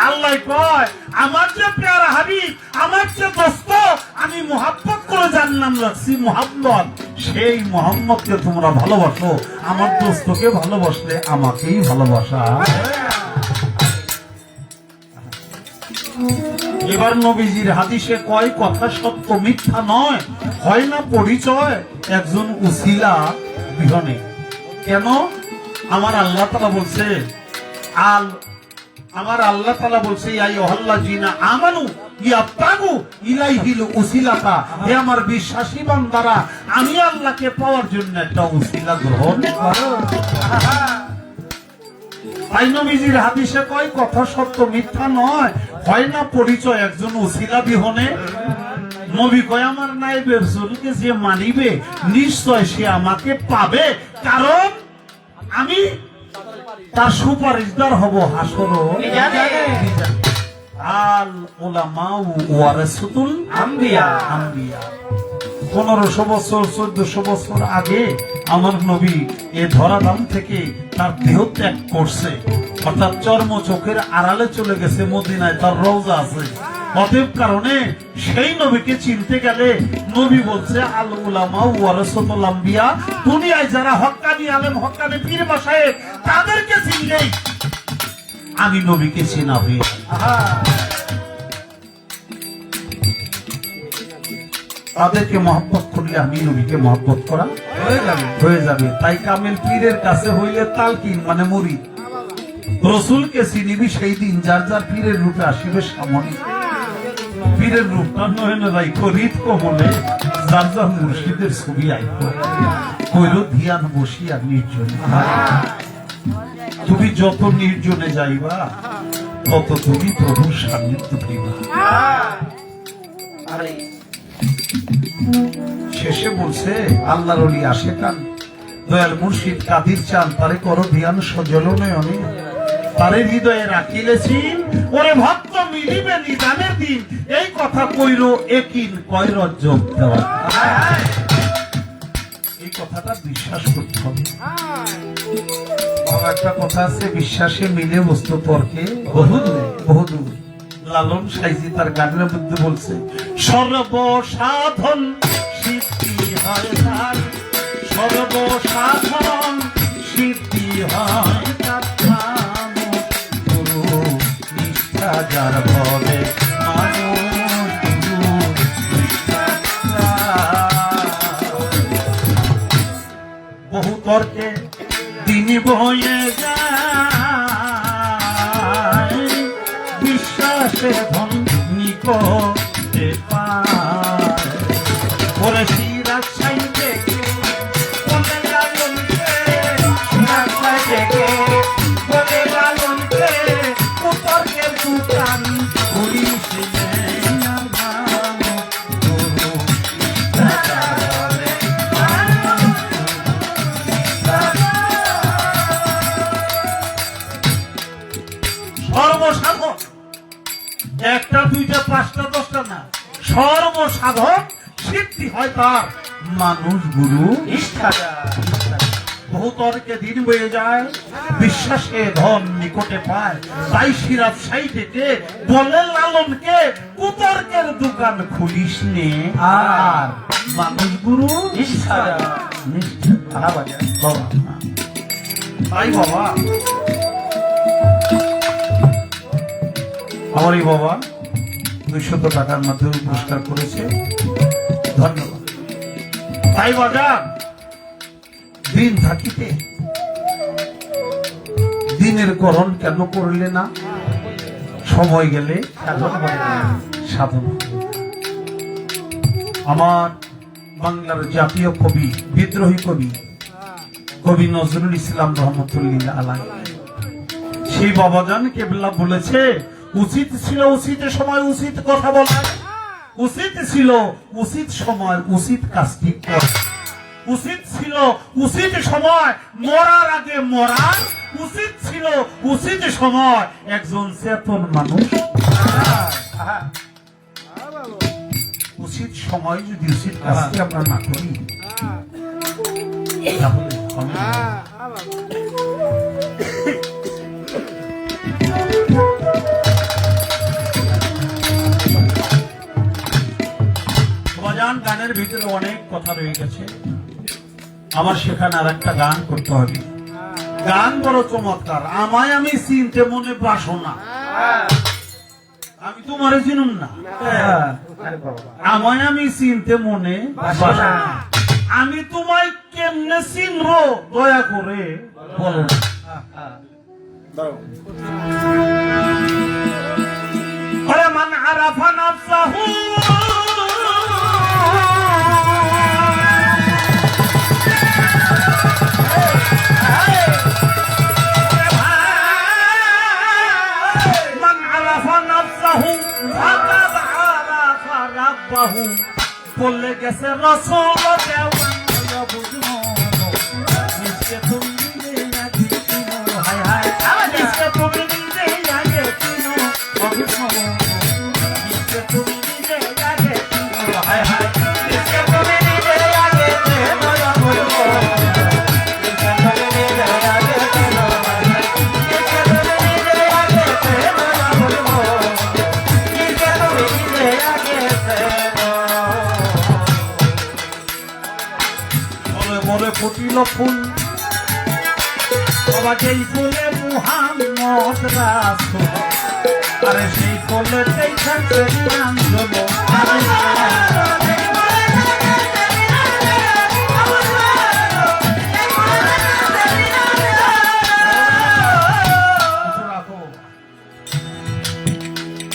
আল্লাহ কয় আমার যে প্যারা হাবিব আমার যে দোস্ত আমি মোহাব্বত করে যার নাম রাখছি মোহাম্মদ সেই মোহাম্মদকে তোমরা ভালোবাসো আমার দোস্তকে ভালোবাসলে আমাকেই ভালোবাসা এবার নবীজির হাদিসে কয় কথা সত্য মিথ্যা নয় হয় না পরিচয় একজন উসিলা বিহনে কেন আমার আল্লাহ তাআলা বলছে আমার আল্লাহ তাআলা বলছে ইয়া আইয়ুহাল্লাযিনা আমানু ইয়াবতাগু ইলাইহিল উসিলাতা হে আমার বিশ্বাসী বান্দারা আমি আল্লাহকে পাওয়ার জন্য একটা উসিলা গ্রহণ করো তাই নবীজির হাদিসে কয় কথা সত্য মিথ্যা নয় হয় না পরিচয় একজন উসিলা বিহনে নবী কয় আমার নায়েবে রাসূলকে যে মানিবে নিশ্চয় সে আমাকে পাবে কারণ আমি তার সুপারিশদার হব হাসর আল উলামা ওয়ারাসাতুল আম্বিয়া 1500 বছর 1400 বছর আগে আমার নবী এ ধরাধাম থেকে তার দেহ ত্যাগ করছে অর্থাৎ চর্ম চোখের আড়ালে চলে গেছে মদিনায় তার রওজা আছে অতএব কারণে সেই নবীকে চিনতে গেলে নবী বলছে আল উলামা ওয়ারাসাতুল আম্বিয়া, দুনিয়ায় যারা হক্কানি আলেম হক্কানি পীর মাশায়েখ তাদেরকে চিনলেই আমি নবীকে চিনা হয়ে যাই। তাদেরকে মহব্বত করলে আমি নবীকে মহব্বত করা হয়ে যাবে। তাই কামেল পীরের কাছে হইলে তালকিন মানে মুরিদ, রসুলকে চিনিবি সেই দিন যার যার পীরের রূপে আসিবে সামনে। পীরের রূপটা নয় না রাই খরিদ কমলে যার যার মুর্শিদের ছবি আইতো কইল ধ্যান বসিয়া নির্জনে। তুমি যত নির্জনে যাইবা তত তুমি প্রভুর সান্নিধ্য পাইবা। শেষে বলছে আল্লাহর ওলি আসে কান, দয়াল মুর্শিদ কাদির চান, তারে করো ধ্যান সজল নয়নে, তারে হৃদয়ে রাখিলেছি ওরে ভক্ত মিলিবে নিদানের দিন। এই কথা কইল একিন কয় রজ্জব দেওয়া। এই কথাটা বিশ্বাস করতে হবে। বাবা একটা কথা আছে, বিশ্বাসে মিলে বস্তু তর্কে বহুদূর। লালন সাইজি তার গানের মধ্যে বলছে সর্বসাধন সিদ্ধি হয় তার, সর্বসাধন সিদ্ধি হয় তার গুরু নিষ্ঠা যার ভবে মানুষ গুরু নিষ্ঠা। বহু তর্কে দিন বয়ে যায়, বিশ্বাসে ধন নিকটে পায়। ওরে সিরাজ সাই দেখে বলে লালনকে, সিরাজ সাই দেখে বলে লালনকে, কুতর্কের দোকান ঘুরিয়েছিলেন আমার গুরু সর্বসাধক। একটা দুইটা পাঁচটা দশটা না, সর্বসাধক সিদ্ধি হয় তার মানুষ গুরু নিষ্ঠা। বহু তর্কে দিন বয়ে যায়, বিশ্বাসে ধন নিকটে পায়। তাই সিরাজ সাই থেকে বলে লালনকে কুতর্কের দোকান খুলিস নে, আর মানুষ গুরু নিষ্ঠা। তাই বাবা আমার এই বাবা 200 টাকার মাধ্যমে পুরস্কার করেছে, ধন্যবাদ। তাই বাজার দিন থাকিতে দিনের করণ কেন করলে না, সময় গেলে সাধন। আমার বাংলার জাতীয় কবি, বিদ্রোহী কবি, কবি নজরুল ইসলাম রহমতুল্লাহ আলাইহি, সেই বাবাজান কেবলা বলেছে উচিত ছিল উচিত সময় উচিত কথা বলা, উচিত ছিল উচিত সময় উচিত কাজটি করা, উচিত ছিল উচিত সময় মরার আগে মরা, উচিত ছিল উচিত সময় একজন চেতন মানুষ। উচিত সময় যদি উচিত কাজটি আমরা না করি তাহলে হবে না। গানের ভিতরে অনেক কথা রয়ে গেছে, আমার সেখানে আর একটা গান করতে হবে। গান বড় চমৎকার। আমায় আমি চিনতে মনে বাসনা, আমি তোমার চিনুম না। আমায় আমি চিনতে মনে বাসনা, আমি তোমায় কেমনে চিনবো দয়া করে বলো। আরে মান আরাফা নাফসাহু বললে গেছে রসল দেওয়া বুঝবো তুমি হায় হায় তুমি নিজে আগে চিনো তুমি নিজে আগে চিনো হায় হায় তুমি নিজে আগে সরোবরে ফুটিল ফুল, বাবা যেই ফুলে মুহাম্মদ রাসূল, আরে সেই ফুলেতেই থাকবে কাঞ্চন।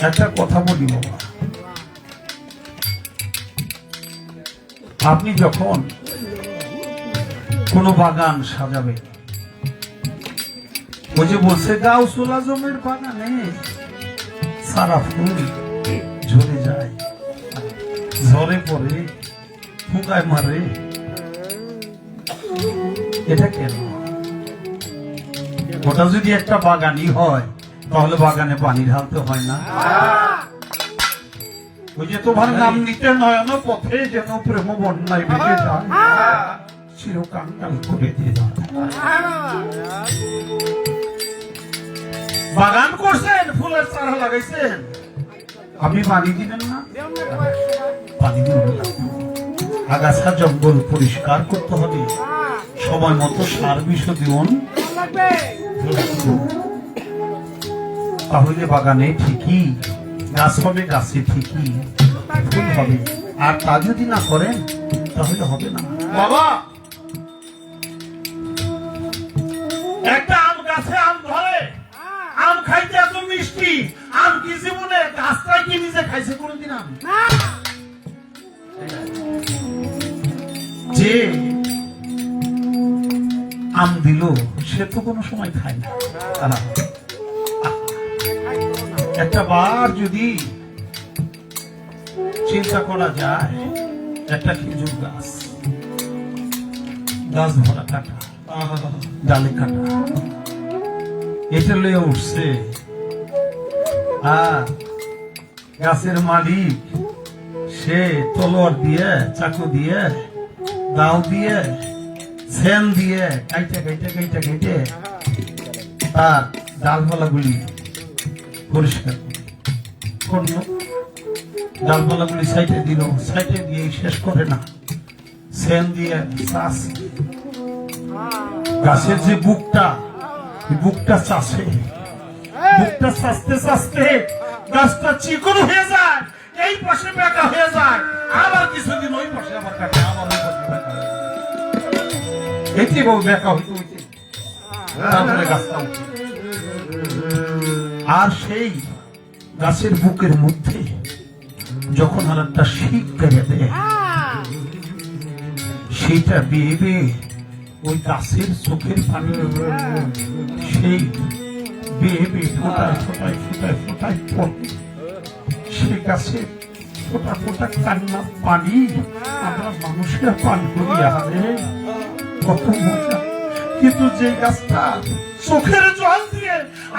একটা কথা বলি বাবা, আপনি যখন কোন বাগান সাজাবেন, ওই যে বলছে গাউসুল আজমের বাগানে সারা ফুল ঝরে যায়, ঝরে পড়ে, ফুকায় মারে, এটা কেন? ওটা যদি একটা বাগানই হয় তাহলে বাগানে পানি ঢালতে হয় না? ওই যে তোমার নাম নিতে নয়ন পথে যেন প্রেম বন্যায় বেঁচে যায়, চিরকাঙ্গাল করে দিয়ে যায়। বাগান করছেন, ফুলের চারা লাগাইছেন, আপনি পানি দিবেন না? পানি দিবেন না। আগাছা জঙ্গল পরিষ্কার করতে হবে, সময় মতো সার বিষ দিন, তাহলে বাগানে ঠিকই গাছ হবে, গাছে ঠিকই ফুল হবে। আর তা যদি না করেন তাহলে হবে না। বাবা, একটা আম গাছে আম ধরে, আম খাইতে এত মিষ্টি, আম কি জীবনে গাছটা কি নিজে খাইছে কোনদিন? আম যে আম দিল সে তো কোনো সময় খায় না। একটা বার যদি চিন্তা করা যায়, একটা খেজুর গাছ, গাছ ভরা কাটা, ডালে কাটা, এটা লয়ে উঠছে, আর গাছের মালিক সে তলোয়ার দিয়ে, চাকু দিয়ে, দাও দিয়ে, সেন দিয়ে কাইটে কাইটে কাইটে কাইটে তার ডালপালাগুলি পরিষ্কার করলো, ডালপালাগুলি সাইটে দিল, সাইটে দিয়ে শেষ করে না, সেন দিয়ে চাষ, গাছের যে বুকটা, বুকটা চাষে, বুকটা চাষতে চাষতে গাছটা চিকন হয়ে যায়, এই পাশে বেঁকা হয়ে যায়, আবার কিছুদিন ওই পাশে আবার কাটে, আবার ওই পাশে বেঁকা হয়ে যায়, এটি বহু বেঁকা হইতে হইতে তারপরে গাছটা উঠে। আর সেই গাছের বুকের মধ্যে যখন আর একটা শীত কেড়ে দেয়, সেইটা বেয়ে বেয়ে ওই গাছের চোখের পানি সেই বেয়ে বেয়ে ফোটায় ফোটায় ফোটায় ফোটায় পড়ে, সেই গাছের ফোটা ফোটা কান্নার পানি আমরা মানুষের পান করি, আরে কত মজা। কিন্তু যে গাছটা চোখের জল দিয়ে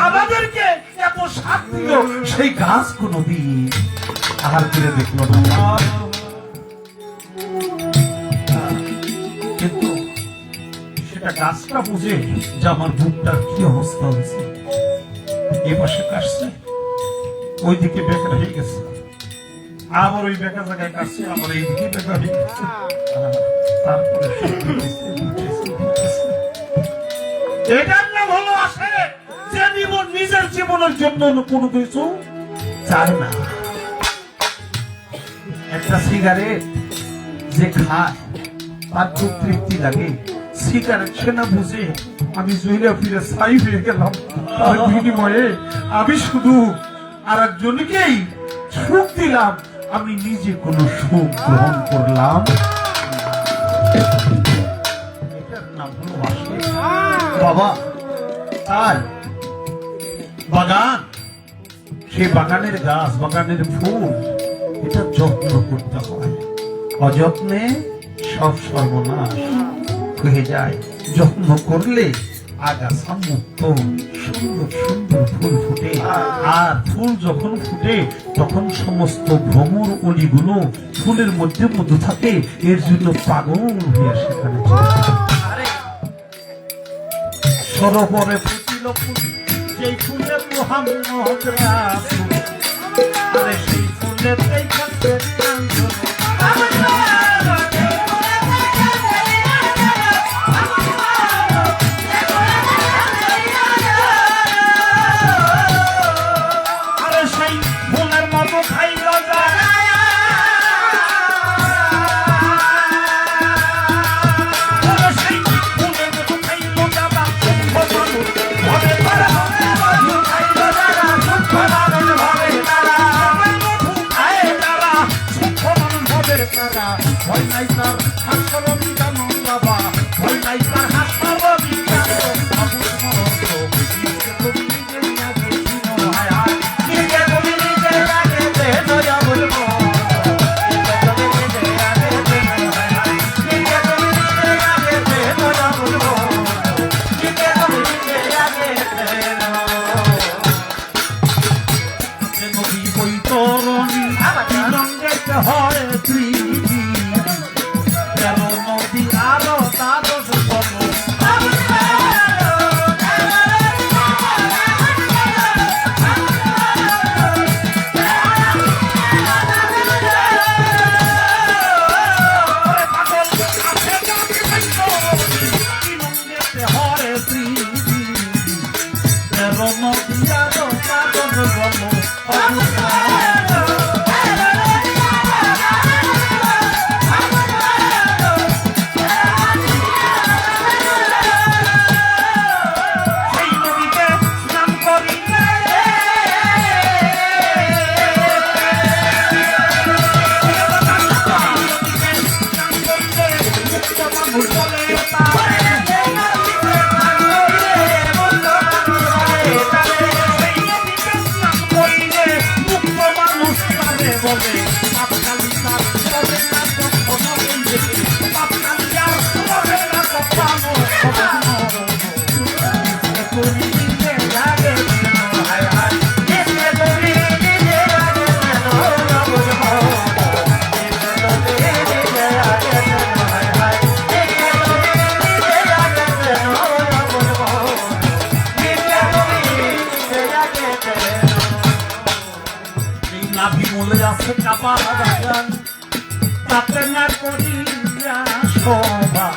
আমাদেরকে এত সাথ দিল, সেই গাছ কোনদিন আহার করে দেখলো না। কিন্তু সেটা গাছটা বুঝে যে আমার বুকটার কি অবস্থা হয়েছে, এই পাশে কাটছে, ওইদিকে বেকার হয়ে গেছে, আবার ওই বেকা জায়গায় কাটছে, আবার এইদিকে বেকার হয়ে গেছে, তারপরে এটার নাম হলো আসে যে নিজের জীবনের জন্য কোনো কিছু চায় না। একটা সিগারেট যে খায় তার খুব তৃপ্তি লাগে, সিগারেট সে না বুঝে আমি জুইলে ফিরে ছাই হয়ে গেলাম, তার বিনিময়ে আমি শুধু আর একজনকেই সুখ দিলাম, আমি নিজে কোনো সুখ গ্রহণ করলাম। এটার নাম হলো আসে বাবা। তাই বাগান, সেই বাগানের গাছ, বাগানের ফুল, এটা যত্ন করতে হয়, অযত্নে সব সর্বনাশ হয়ে যায়। যত্ন করলে আগাছা মুক্ত সুন্দর সুন্দর ফুল ফুটে, আর ফুল যখন ফুটে তখন সমস্ত ভ্রমর অলিগুলো ফুলের মধ্যে মধ্যে থাকে, এর জন্য পাগল হয়ে সেখানে সরোবরে ফুটিল ফুল, যেই ফুলে মুহাম্মদ রাসূল, আরে সেই ফুলেতেই থাকবে কাঞ্চন। নাই তার হাসর বিধান বাবা ভয় নাই তার হাসর বিধান আবুল মত নিজে তুমি নিজে আগে চিনো হায় হায় নিজে তুমি নিজে আগে দেনো আবুল মত হয় পৃথিবী কেন নদী আরো দ্বাদশ বর্ণ হয় পৃথিবী কেন নদী আরো দ্বাদশ বর্ণ তাতে না করিয়া শোভা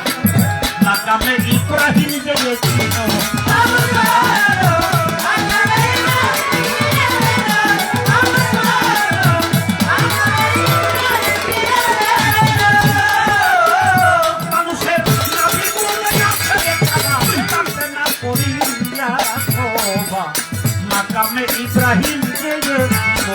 নাকামে ইব্রাহিম জেগেছিল মানুষের তাতে না করিয়া শোভা নাকামে ইব্রাহিম জেগেছিল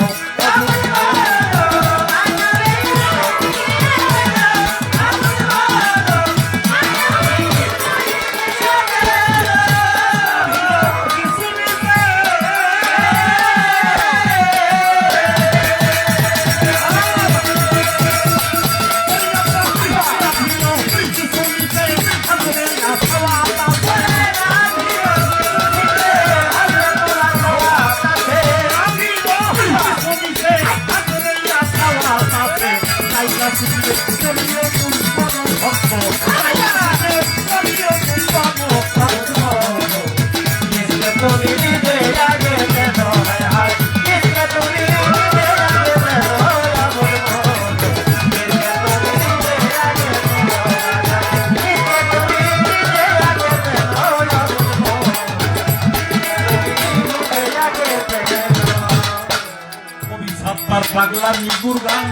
পাগলা নিগুর গান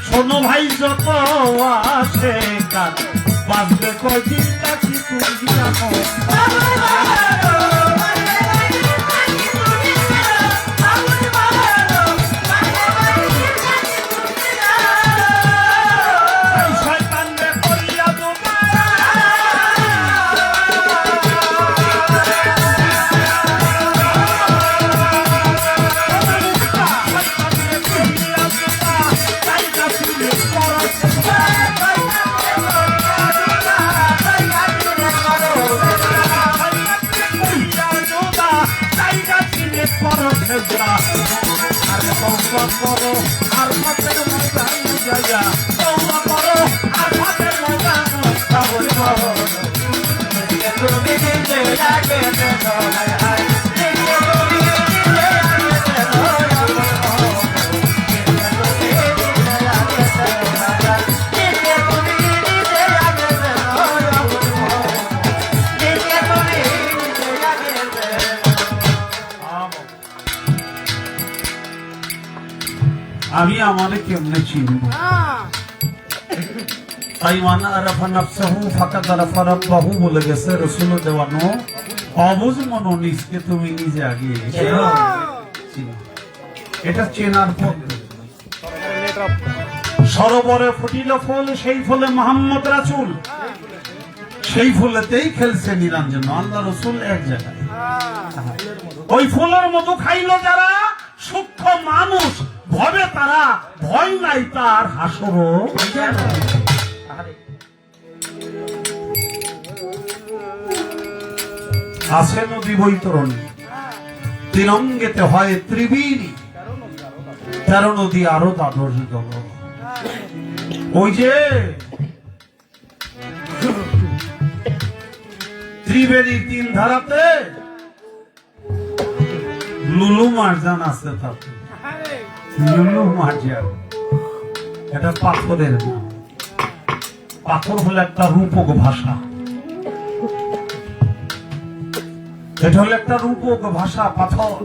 শোনো ভাই যত আসে গান বাজলে কয়দিন কাছি তুমি জানো করো আর হাতের ময়দান যাইয়া তোমরা করো আর হাতের ময়দান তাহলে করো তুমি নিজে আগে দেখো হায় হায় আমি আমারে কেমনে চিনব তাই মান আরাফা নাফসাহু ফাকাদ আরাফা রাব্বাহু বলে গেছে রাসূল দেওয়ানো অবুঝ মনোনিসকে তুমি নিজে আগে চিনো এটা চেনার পদ্ধতি সরোবরে ফুটিল ফুল, সেই ফুলে মোহাম্মদ রাসূল, সেই ফুলেতেই খেলছে নিরঞ্জন। আল্লাহ রসুল এক জায়গায়, ওই ফুলের মধু খাইল যারা, সূক্ষ্ম মানুষ ভবে তারা, ভয় নাই তার হাসরও। আছে নদী বৈতরণী, তিরঙ্গেতে হয় ত্রিবেণী, 13 নদী আরো দ্বাদশ দল। ওই যে ত্রিবেণীর 3 ধারাতে লুলু মারজান আছে, তাতে লুলু মারজান এটা পাথরের নাম। পাথর হলো একটা রূপক ভাষা, এটা হলো একটা রূপক ভাষা, পাথর।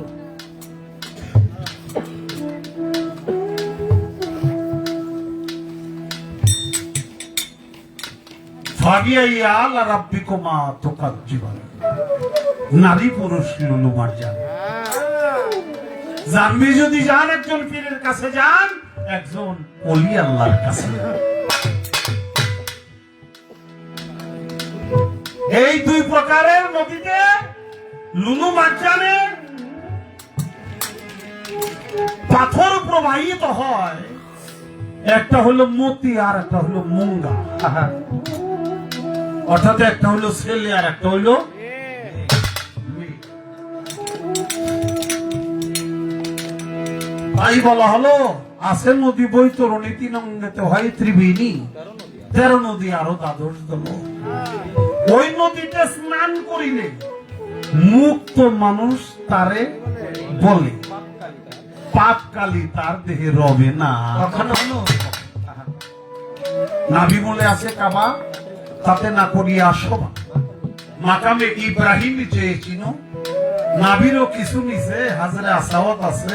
নারী পুরুষ লুলু মারজান। জানবি যদি যান একজন পীরের কাছে যান, একজন ওলি আল্লাহর কাছে। এই 2 প্রকারের নদীতে লুলু মারজানে পাথর প্রবাহিত হয়, একটা হলো মতি আর একটা হলো মুঙ্গা। অর্থাৎ একটা হলো ছেলে আর একটা হলো মেয়ে। তাই বলা হলো আছে নদী বৈতরণী, তিরঙ্গেতে হয় ত্রিবেণী, 13 নদী আরো দ্বাদশ দল। ওই নদীতে স্নান করিলে মুক্ত মানুষ তারে বলে, পাপকালী তার দেহে রবে না। নাভি বলে আছে কাবা, তাতে না করিয়া শোভা। মাকামে ইব্রাহিম চেয়েছিল, নাভিরও কিছু নিছে, হাজরে আসাওয়াত আছে,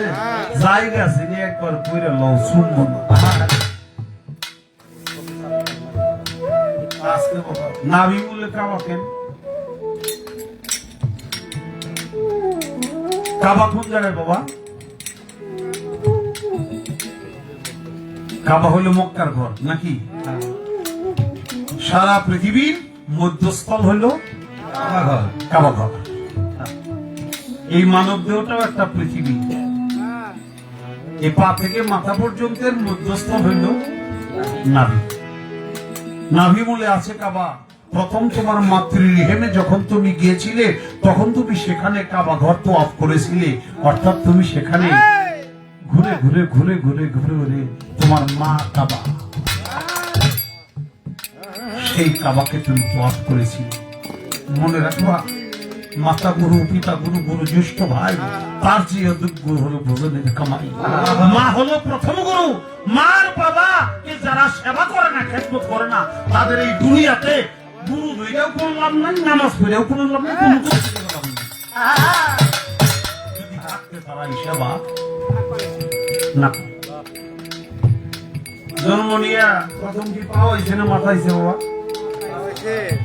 জায়গা চিনি একবার কইরে লও, শুনবো না। নাভি বলে কাবা কেন? কাবা কোন জায়গায় বাবা? কাবা হইল মক্কার ঘর নাকি? সারা পৃথিবীর মধ্যস্থল হইল কাবা ঘর। এই মানব দেহটাও একটা পৃথিবী, এই পা থেকে মাথা পর্যন্তের মধ্যস্থল হইল নাভি। নাভি মূলে আছে কাবা। প্রথম তোমার মাতৃগৃহে যখন তুমি গিয়েছিলে, তখন তুমি সেখানে কাবা ঘর তো অফ করেছিলে, অর্থাৎ তুমি সেখানে ঘুরে ঘুরে ঘুরে ঘুরে ঘুরে ঘুরে তোমার মা কাবা, সেই কাবাকে তুমি তোয়াফ করেছিলে। মনে রাখবা, মাতা গুরু, পিতা গুরু, গুরু জ্যেষ্ঠ ভাই, তার চেয়ে গুরু হলো ভোজনের কামাই। মা হলো প্রথম গুরু। মার বাবা কে যারা সেবা করে না, খেদমত করে না, তাদের এই দুনিয়াতে গুরু ধরেও কোনো লাভ নাই, নামাজ পড়েও কোনো লাভ নাই, কোনো কিছু লাভ নাই। যদি থাকতে তারা এই সেবা না। জন্ম নিয়ে প্রথম কি পাওয়া হয়েছে না মাথাইছে বাবা?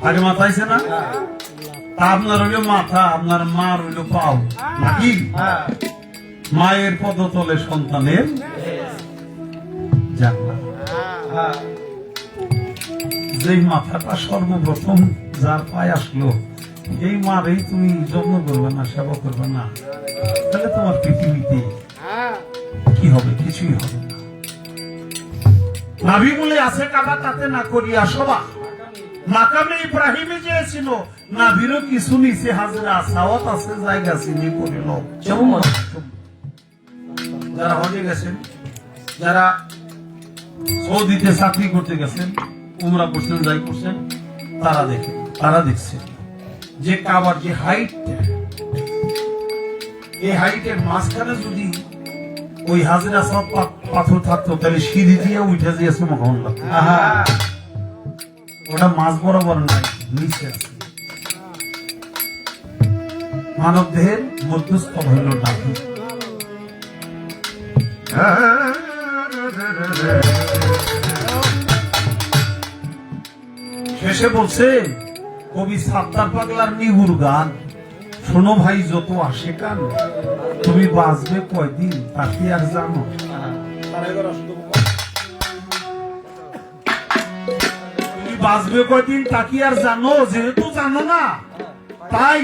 আগে মাথাইছে না? আপনার হইল মাথা, আপনার মা রইল পাও নাকি? মায়ের পদতলে সন্তানের জান্নাত। যেই মাথাটা সর্বপ্রথম যার পায়ে আসলো, এই মারেই তুমি যত্ন করবে না, সেবা করবে না, তাহলে তোমার পৃথিবীতে কি হবে? কিছুই হবে না। নাভি বলে আছে কাবা, তাতে না করিয়া সবা। মাকামে ইব্রাহিমে চেয়েছিল, নাভিরও কিছু নিচে হাজরা আসাওয়াত আছে, জায়গা চিনি করিল। যারা হজে গেছেন, যারা সৌদিতে চাকরি করতে গেছেন, উমরা করছেন, যাই করছেন, তারা দেখছেন যে কাবার যে হাইট, এই হাইটের মাঝখানে যদি ওই হাজরা সব পাথর থাকতো, তাহলে সিঁড়ি দিয়ে উঠে দিয়েছে মহন লাগতো। ওটা মাঝ বরাবর নাই, নিচে আছে। মানব দেহের মধ্যস্থল হইল নাভি। শেষে বলছে কবি সাত্তার পাগলার নিগুর গান, শোনো ভাই যত আসে কান, তুমি বাঁচবে কয়দিন তা কি আর জানো? বাঁচবে কয়দিন তা কি আর জানো? যেহেতু জানো না, তাই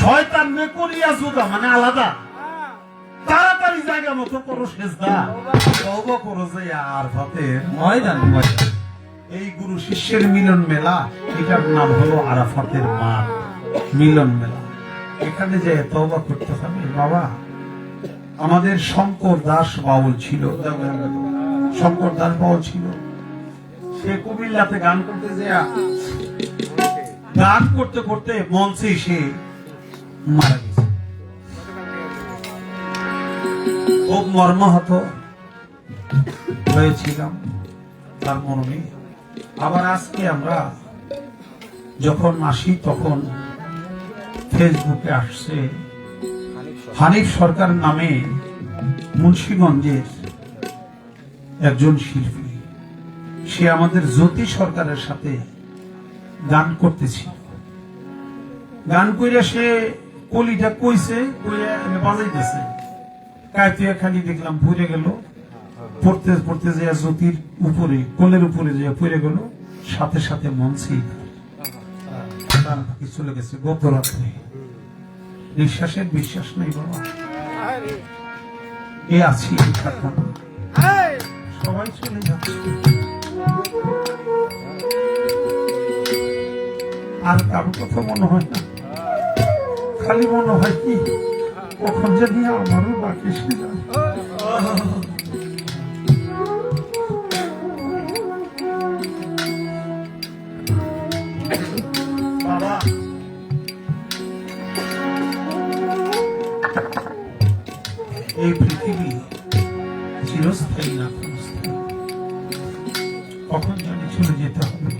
শয়তান নে করিয়া জুদা মানে আলাদা। তাড়াতাড়ি জায়গা মতো করো সেজদা, তওবা করো যে আর ফাতের ময়দান। এই গুরু শিষ্যের মিলন মেলা, এটার নাম হলো আরাফাতের মাঠ মিলন মেলা। এখানে যে তওবা করতে হবে বাবা। আমাদের শঙ্কর দাস বাউল ছিল, শঙ্কর দাস বাউল ছিল, সে কুমিল্লাতে গান করতে যায়, গান করতে করতে মঞ্চে সে মারা গেছে। খুব মর্মাহত হয়েছিলাম তার মরণে। আবার আজকে আমরা যখন আসি তখন ফেসবুকে আসছে হানিফ সরকার নামে মুন্সিগঞ্জের একজন শিল্পী, সে আমাদের জ্যোতি সরকারের সাথে গান করতেছিল। গান কইরা সে কলিটা কইছে, বাজাইতেছে, কাইতে খালি দেখলাম পড়ে গেল, পড়তে পড়তে যে জ্যোতির উপরে কোলের উপরে যে পড়ে গেল, সাথে সাথে মঞ্চে চলে গেছে গত রাত্রে। নিঃশ্বাসের বিশ্বাস নেই বাবা, এ আছি সবাই চলে যাচ্ছে। আর কারো কথা মনে হয় না, খালি মনে হয় কি কখন জানি আমারও বাকি ছিল। বাবা এই পৃথিবী চিরস্থায়ী না, কখন জানি চলে যেতে হবে।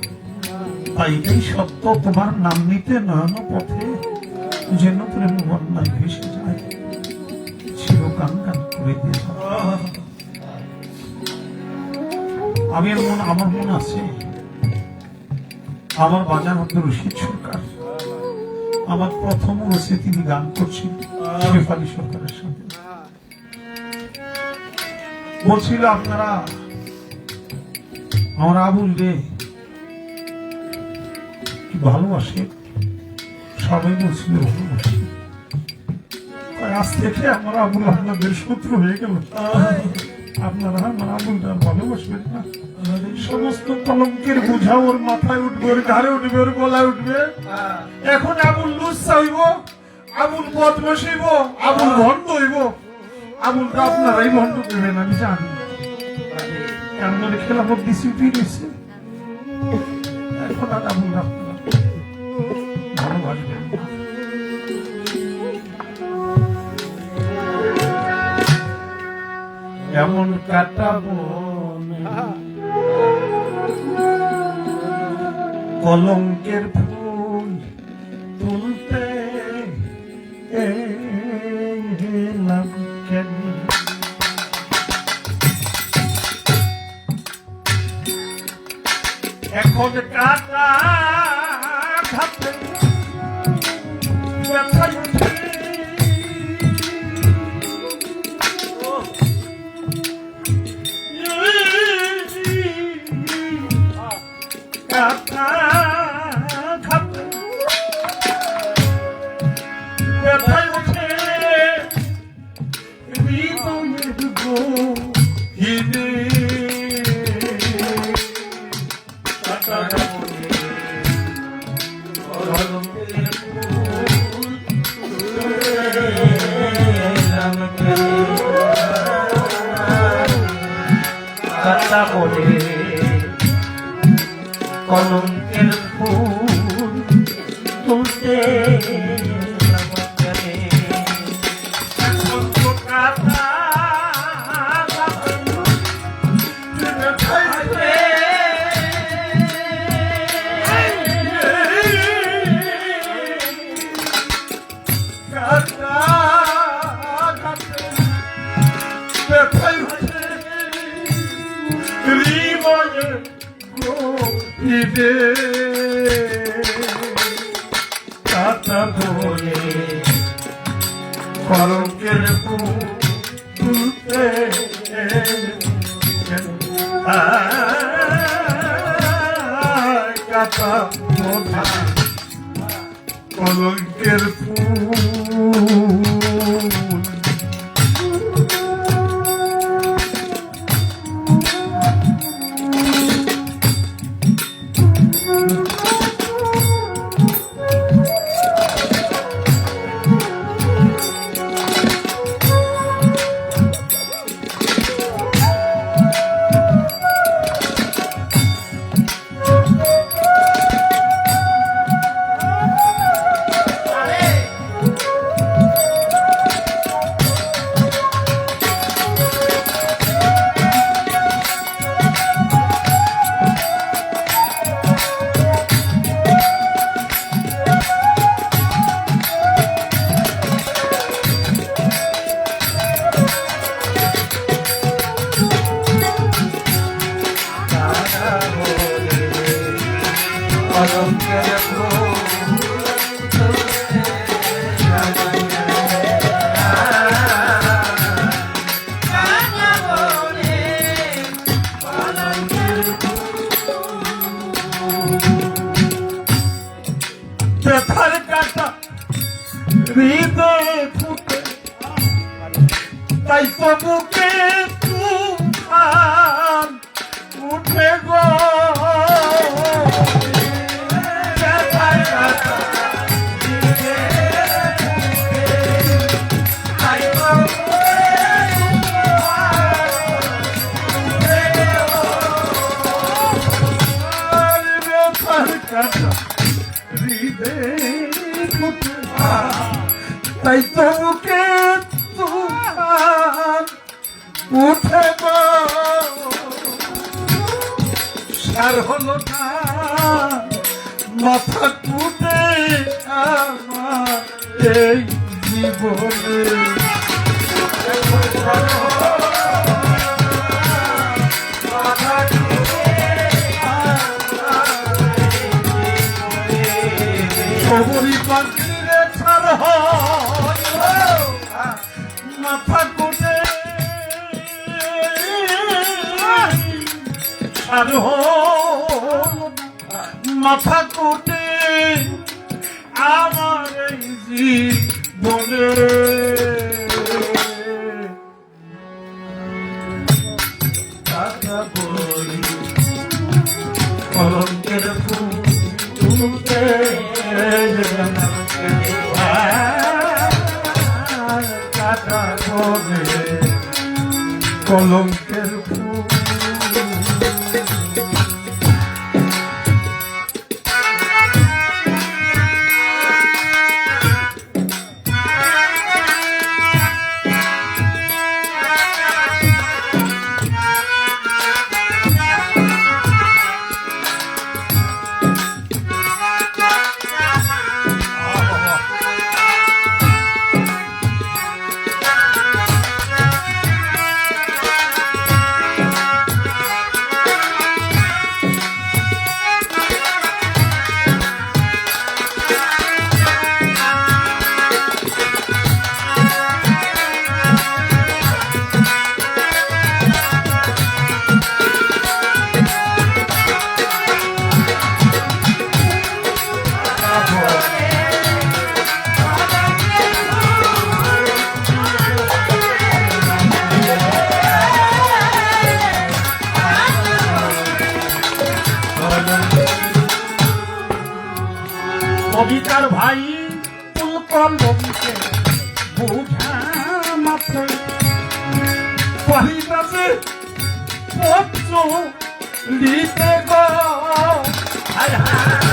তাই এটাই সত্য, তোমার নাম নিতে নয়ন পথে যেন প্রেম বন্যায় ভেসে যায়, চিরকাল গান করে দিয়ে যাও। আমার মন আছে, আমার বাজার মধ্যে রশিদ সরকার আমার প্রথম বসে তিনি গান করছেন শেফালি সরকারের সাথে। বলছিল আপনারা আমার আবুল রে কি ভালোবাসে, সবাই বলছিল ভালোবাসে। আজ থেকে আমার আবুল আপনাদের শত্রু হয়ে গেল, আপনারা আমার আবুলটা ভালোবাসবেন না। সমস্ত কলঙ্কের বোঝা ওর মাথায় উঠবে, ওর ঘাড়ে উঠবে, ওর গলায় উঠবে। এখন আবুল লুচ্ছা হইব, আবুল বদমাশ হইব, আবুল ভণ্ড হইব। আবুলটা আপনারাই ভণ্ড করবেন আমি জানি, কেন খেলাফত ডিসিপ্লিন হয়েছে। এখন আর আবুল আপনারা ভালোবাসবেন না। এমন কাটাবো কলঙ্কের ফুল তুলতে এলাম কেন, এখন কাটা খাতে ব্যথায় উঠে কাটা খাতে ব্যথায় উঠে হৃদয়ের গহীনে কাটা কাটা বলে কলঙ্কের ফুল তুলতে কাটা বলে কলঙ্কের ফুল তুলতে কাটা মোটা কলঙ্কের ফুল ব্যথার কাটা হৃদয়ে ফুটে তাই তো বুকে তুফান উঠে গো ব্যথার কাটা হৃদয়ে ফুটে, তাই তো বুকে তুফান উঠে গো। ব্যথার কাটা তাই তো বুকে তুফান উঠে গো সার হলো না মাথা টুটে আমার এই জীবনে মাথা খবরই পাখিরে ছাড় মাথা কোটে ছাড় মাথা কোটে আমার এই জীবনে টাকা বই কলঙ্কের ফুল তুলতে কাটা হবে কলঙ্কের ফুল কবিতার ভাই কলমকে বুঝা মাত্র কহিতাছে পত্র লিখে গো হায় হায়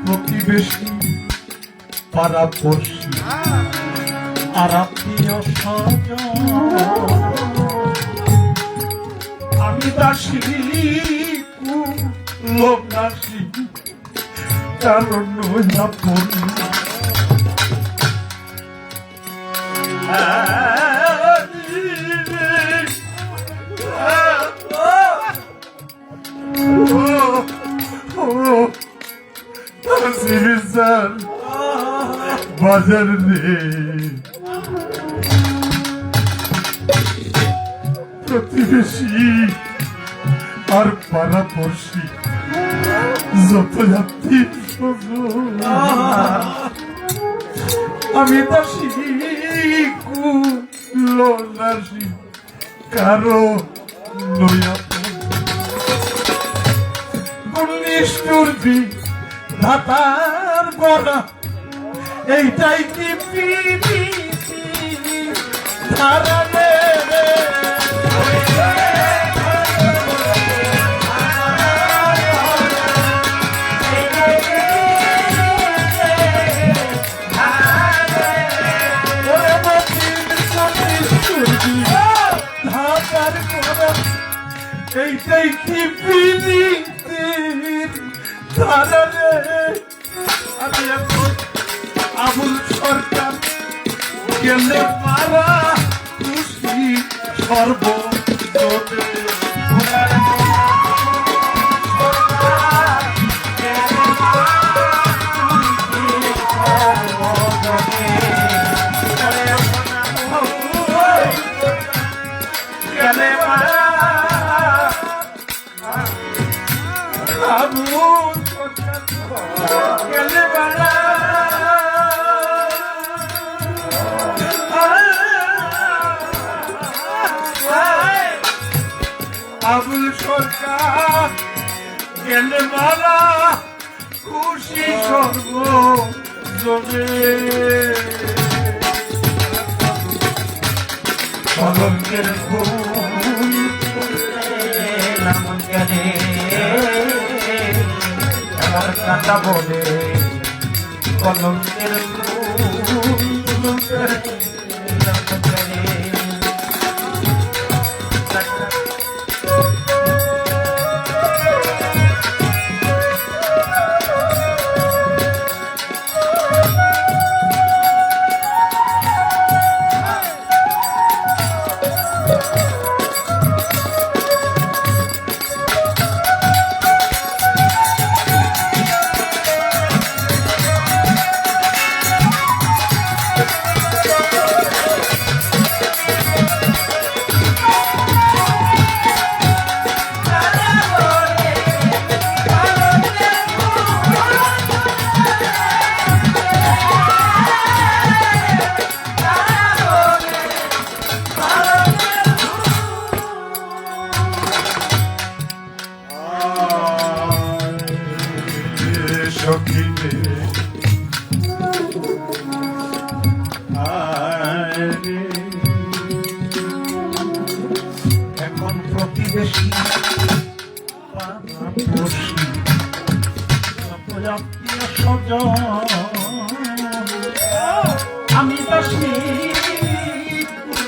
প্রতিবেশী পাড়াপড়শি আর আত্মীয় স্বজন আমি দাসী লোক দাসী কারণ নইয়া পড়ি বাজার নেই প্রতিবেশী আর পাড়াপড়শি যত যাত্রী আমি দাসী কুলাসী কারো নয়া নিষ্ঠুর ধাতার গড়া এইটাই কি পিড়ি ধারা রে ধাতার গড়া এইটাই কি পিড়ি ধারা রে আমি এখন আবুল সরকার গেলে মারা খুশি সর্বজনে গেলে মারা আবুল সরকার গেলে মারা আবুল সরকার গেলে মারা খুশি সর্বজনে কলঙ্কের ফুল আমার কাটা বলে কলঙ্কের ফুল এখন প্রতিবেশী পাড়াপড়শি আত্মীয় স্বজন আমি দাসী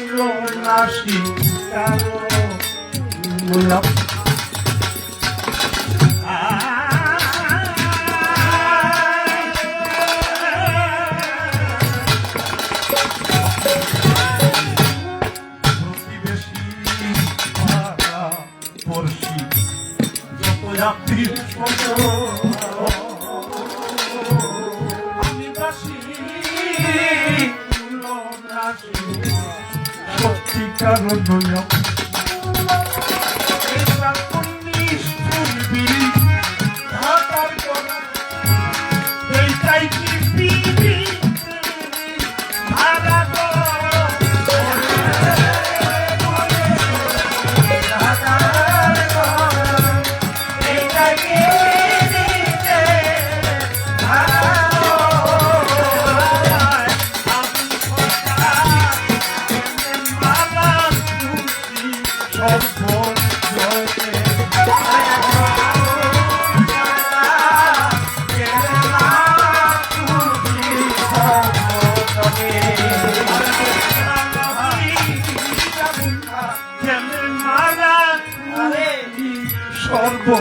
কুলাসী কারো নয়া পড়শি যত যাত্রী আমি দাসী কুলাসী সত্যিকার নয়া নিষ্ঠুর বিড়ি ধাতার গড়া এইটাই কি পিড়ি ধারা খুশি কাটাবো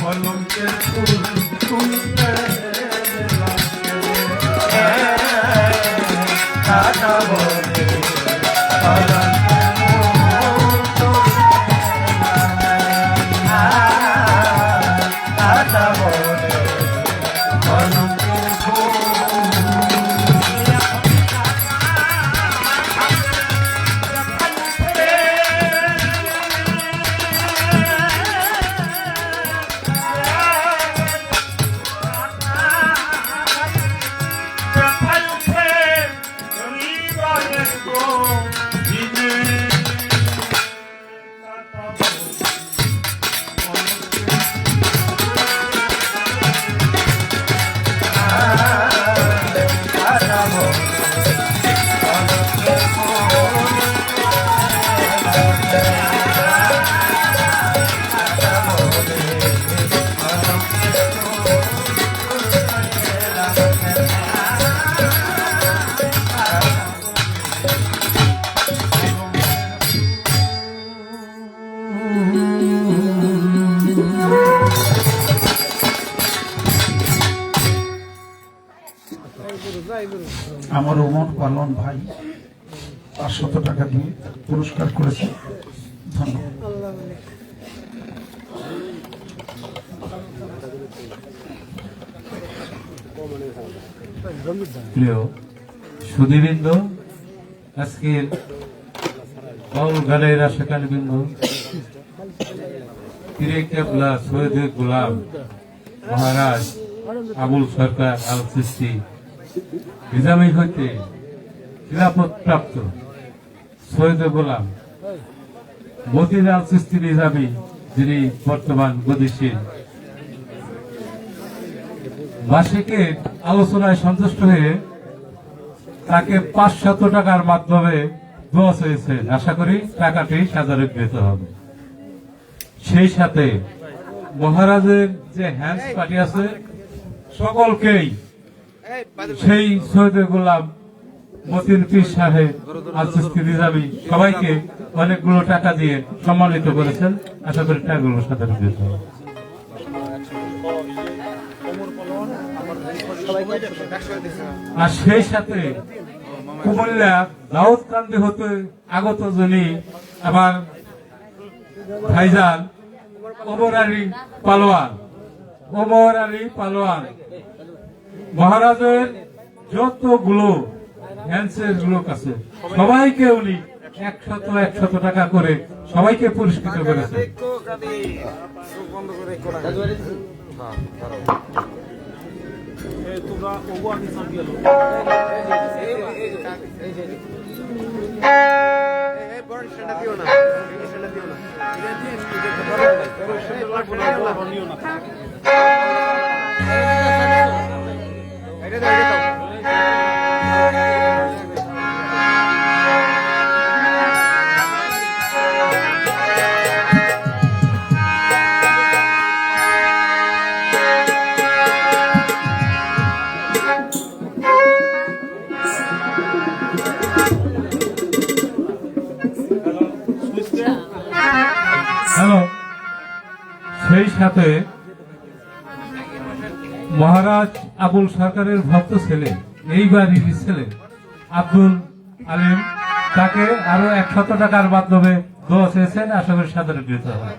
কলঙ্কের ফুল তুলতে কাটাবো আমার ওমর পালন ভাই 500 টাকা দিয়ে পুরস্কার করেছে। ধন্যবাদ। প্রিয় সুধীবৃন্দ, আজকের বাউল গানের আশাকারীবৃন্দ, পীরে কেবলা সৈয়দ গোলাম মহারাজ আবুল সরকার আল চিশতি নিজামী হইতে খিলাফত প্রাপ্ত সৈয়দ গোলাম মতিন আল চিশতি নিজামী, যিনি বর্তমান গদিশীল, মাসিকের আলোচনায় সন্তুষ্ট হয়ে তাকে 500 টাকার মাধ্যমে দোয়া চেয়েছেন। আশা করি টাকাটি সাধারণীকৃত হবে। সেই সাথে মহারাজের যে হ্যান্ডস পার্টি আছে সকলকেই সেই সৈয়দ গোলাম মতিন পীর সাহেব আল চিশতি নিজামী সবাইকে অনেকগুলো টাকা দিয়ে সম্মানিত করেছেন। আশা করি টাকাগুলো সাধারণীকৃত হবে। আর সেই সাথে কুমিল্লা দাউদকান্দি হতে আগত যিনি আমার ভাইজান ওমর আলী পালোয়ান মহারাজের যতগুলো হ্যান্ডসের লোক আছে সবাইকে উনি 100 টাকা করে সবাইকে পুরস্কৃত করেছেন। হ্যালো, সেই সাথে মহারাজ আবুল সরকারের ভক্ত ছেলে, এই বাড়ির ছেলে আব্দুল আলিম, তাকে আরো 100 টাকার মাধ্যমে দোয়া চেয়েছেন। আশা করি সাধারণীকৃত হবে।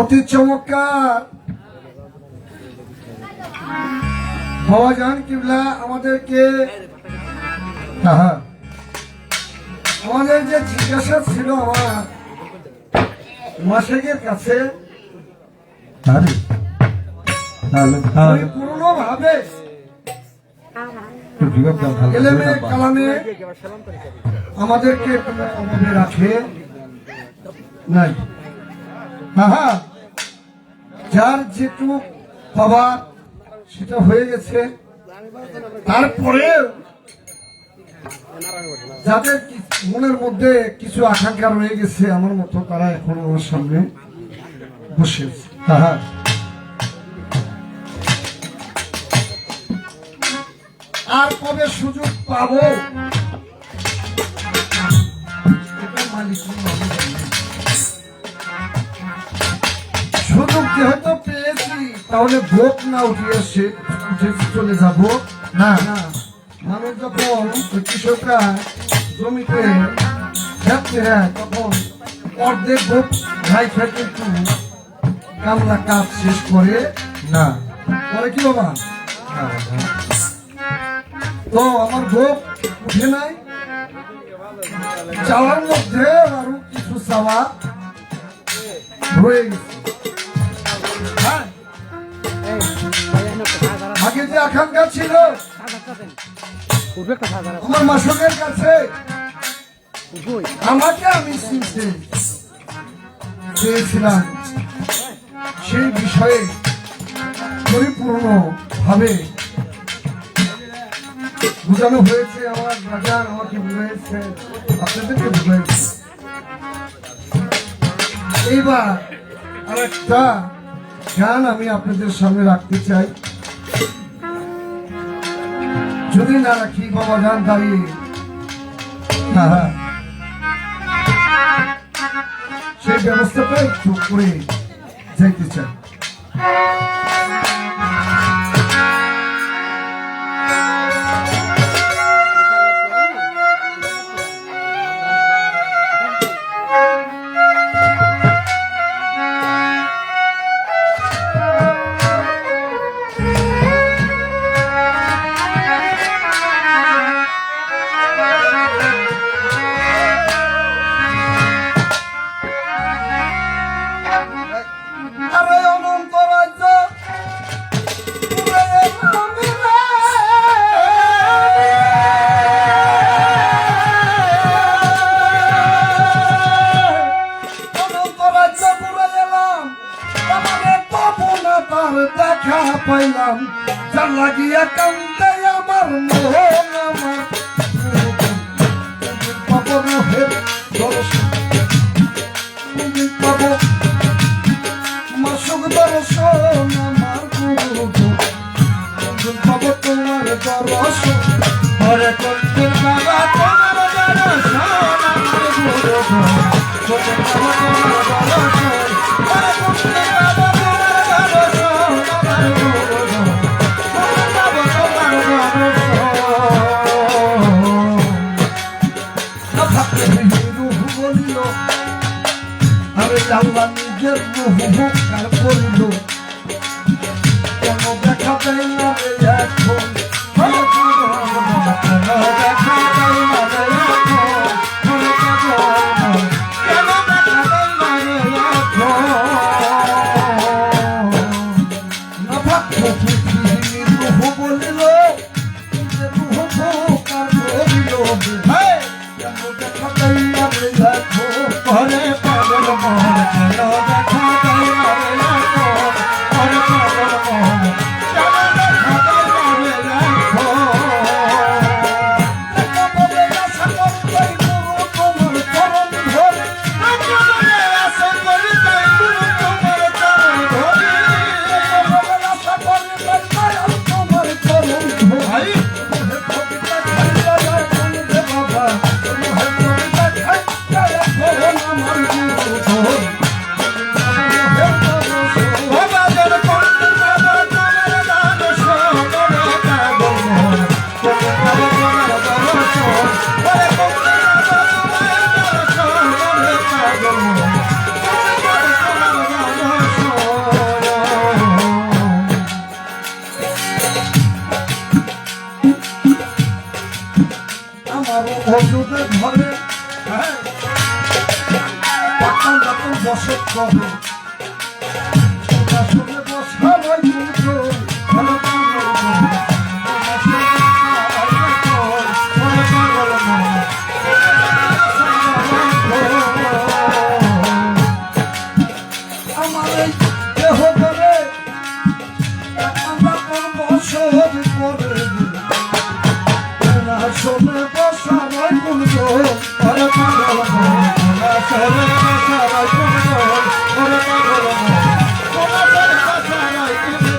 অতি চমৎকার বাবাজান কিবলা আমাদেরকে আমাদের যে জিজ্ঞাসা ছিল আমার মাসেকের কাছে পুরনো ভাবে এলেমে কালামে আমাদেরকে মনে রাখে নাই। যার যেটুক বাবা সেটা হয়ে গেছে, তারপরে যাদের মনের মধ্যে কিছু আকাঙ্ক্ষা রয়ে গেছে আমার মতো, তারা এখন আমার সামনে বসে আছে। আর কবে সুযোগ পাবো এটা মালিক সুযোগ যেহেতু পেয়েছি, তাহলে ভোট না উঠে চলে যাব না। মানুষ যখন কৃষকরা জমিতে যাচ্ছে তখন অর্ধেক ভোট ভাই খেতে একটু কামলা কাজ শেষ করে না, পরে কি বাবা? তো আমার ভোট উঠে নাই, চাওয়ার মধ্যে আরো কিছু চাওয়া রয়ে গেছে। আগে যে আকাঙ্ক্ষা ছিল আমার মাসকের কাছে, আমাকে আমি চিনতে চেয়েছিলাম, সেই বিষয়ে পরিপূর্ণ ভাবে বোঝানো হয়েছে। আমার বাজার আমাকে বুঝাইছে, আপনাদেরকে বুঝাইছে। এইবার আরেকটা গান আমি আপনাদের সামনে রাখতে চাই, যদি না রাখি বাবা গান দাঁড়িয়ে সেই ব্যবস্থাটা একটু করে যাইতে চাই। দেখা পাইলাম যার লাগিয়া কান্দে আমার মন, আমার মাসুক দর্শন আমার পাবো তোমার দর্শন, হরে করতে বাবা তোমার দর্শন, আমার আল্লাহ নিজের রূপকার করিল, কেন দেখা দেয় না এখন, দেখা দেয় না কেন দেখা দেয় না পৃথিবীর রূপ বলিল, নিজের রূপকার করিল, কেন দেখা দেয় না এখন, ঘরে পাগল মন কেন দেখা দেয় না এখন, আমার ওষুধের ঘরে তখন যখন বসত করে আসলে বসা নয় কিন্তু ভালো আমার এই দেহ করে আমরা কোন বছর করে আসলে বসা নয় কিন্তু ভালো আসলে বসা নয় কিন্তু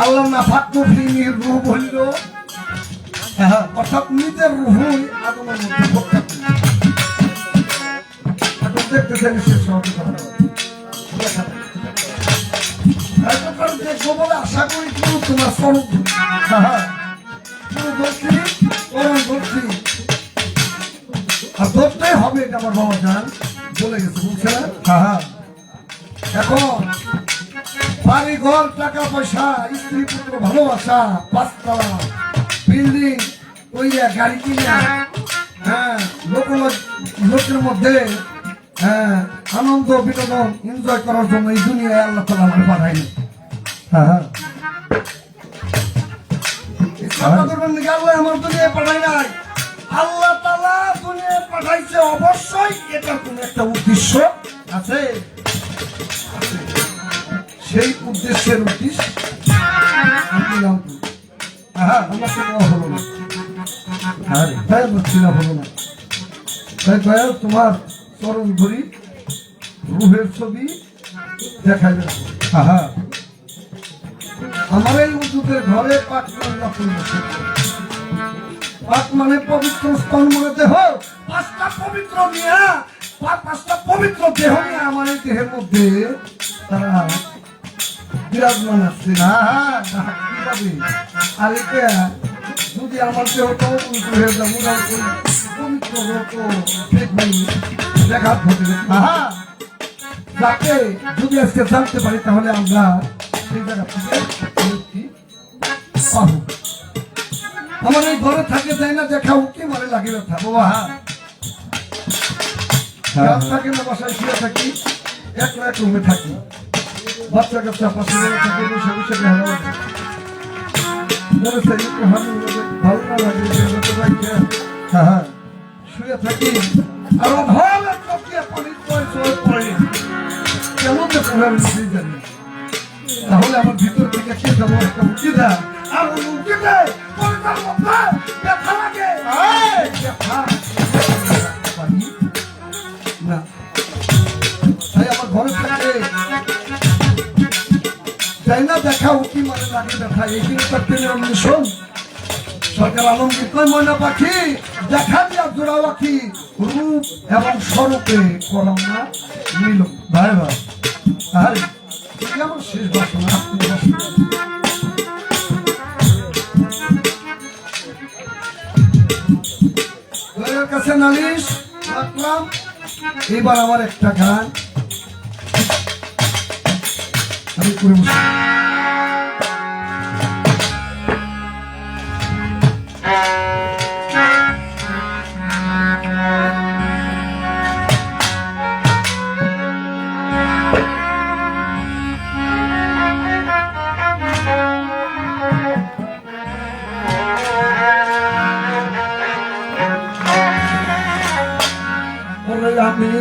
আল্লাহ না ফাকু ফিনির রূহ বলল অর্থাৎ নিজের রূহই আদমের মধ্যে প্রকাশ এখন দেখতেছেন শেষ হবে দেখবো বলে আশা করি কিন্তু তোমার স্বরূপ পুরো ধরছি করণ ধরছি আর ধরতেই হবে এটা আমার বাবা জান বলে গেছে বুঝছে না এখন বাড়ি ঘর টাকা পয়সা স্ত্রী পুত্র ভালোবাসা পাঁচতলা বিল্ডিং ওই গাড়ি কিনে লোকের মধ্যে আনন্দ বিনোদন এনজয় করার জন্য এই দুনিয়ায় আল্লাহ তাআলা আমাকে পাঠাইনি আল্লাহ আমার দুনিয়ায় পাঠাই নাই আল্লাহ তাআলা দুনিয়ায় পাঠাইছে অবশ্যই এটার কোন একটা উদ্দেশ্য আছে সেই উদ্দেশ্যের উদ্দেশ্য আমাকে দেওয়া হলো না তাই বলছিলাম হলো না তাই দয়া তোমার চরণ ধরি রূহের ছবি দেখা যাবে আমার এই উজুদের ঘরে পাক পাক মানে পবিত্র স্তন মনে দেহ পাঁচটা পবিত্র নিয়ে পাঁচটা পবিত্র দেহ নিয়ে আমার এই দেহের মধ্যে তারা বিরাজমান আছে। কিভাবে? আর এটা যদি আমার দেহটা উল্টো হয়ে যায়, মোটামুটি পবিত্র হতো দেখা ঘটে। যাকে যদি আজকে জানতে পারি তাহলে আমরা সেই জায়গা থেকে মুক্তি পাবো। আমার এই ঘরে থাকে যায় না দেখা উঠে মারে লাগে ব্যথা বাবা। রাত থাকে না, বাসায় শুয়ে থাকি, একলা এক রুমে থাকি, বাচ্চা কাচ্চা পাশে থাকে, বসে বসে ভালো লাগে, মনে চাই একটু হামি ভালো না লাগে, শুয়ে থাকি। আর অভাব পানির পড়ে কেমন দেখুন আমি নিজেই জানি। তাহলে আমার ভিতর থেকে কে যাবো একটা উঠে দেয়, আর ওই উঠে দেয় পরিতার মধ্যে ব্যথা লাগে, ব্যথা পানি না। তাই আমার ঘরে থাকে তাই না দেখা উঠি মানে লাগে ব্যথা। এই জিনিসটা পেলে শোন সরকার আলমগীর কয় ময়না পাখি দেখা দিয়া জোড়া পাখি রূপ এবং স্বরূপে করম না মিল। ভাই ভাই আরে আমার শেষ বাসনা আপনি কাছে নালিশ রাখলাম। এবার আমার একটা গান আমি করে বসি। আমি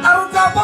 আর যাব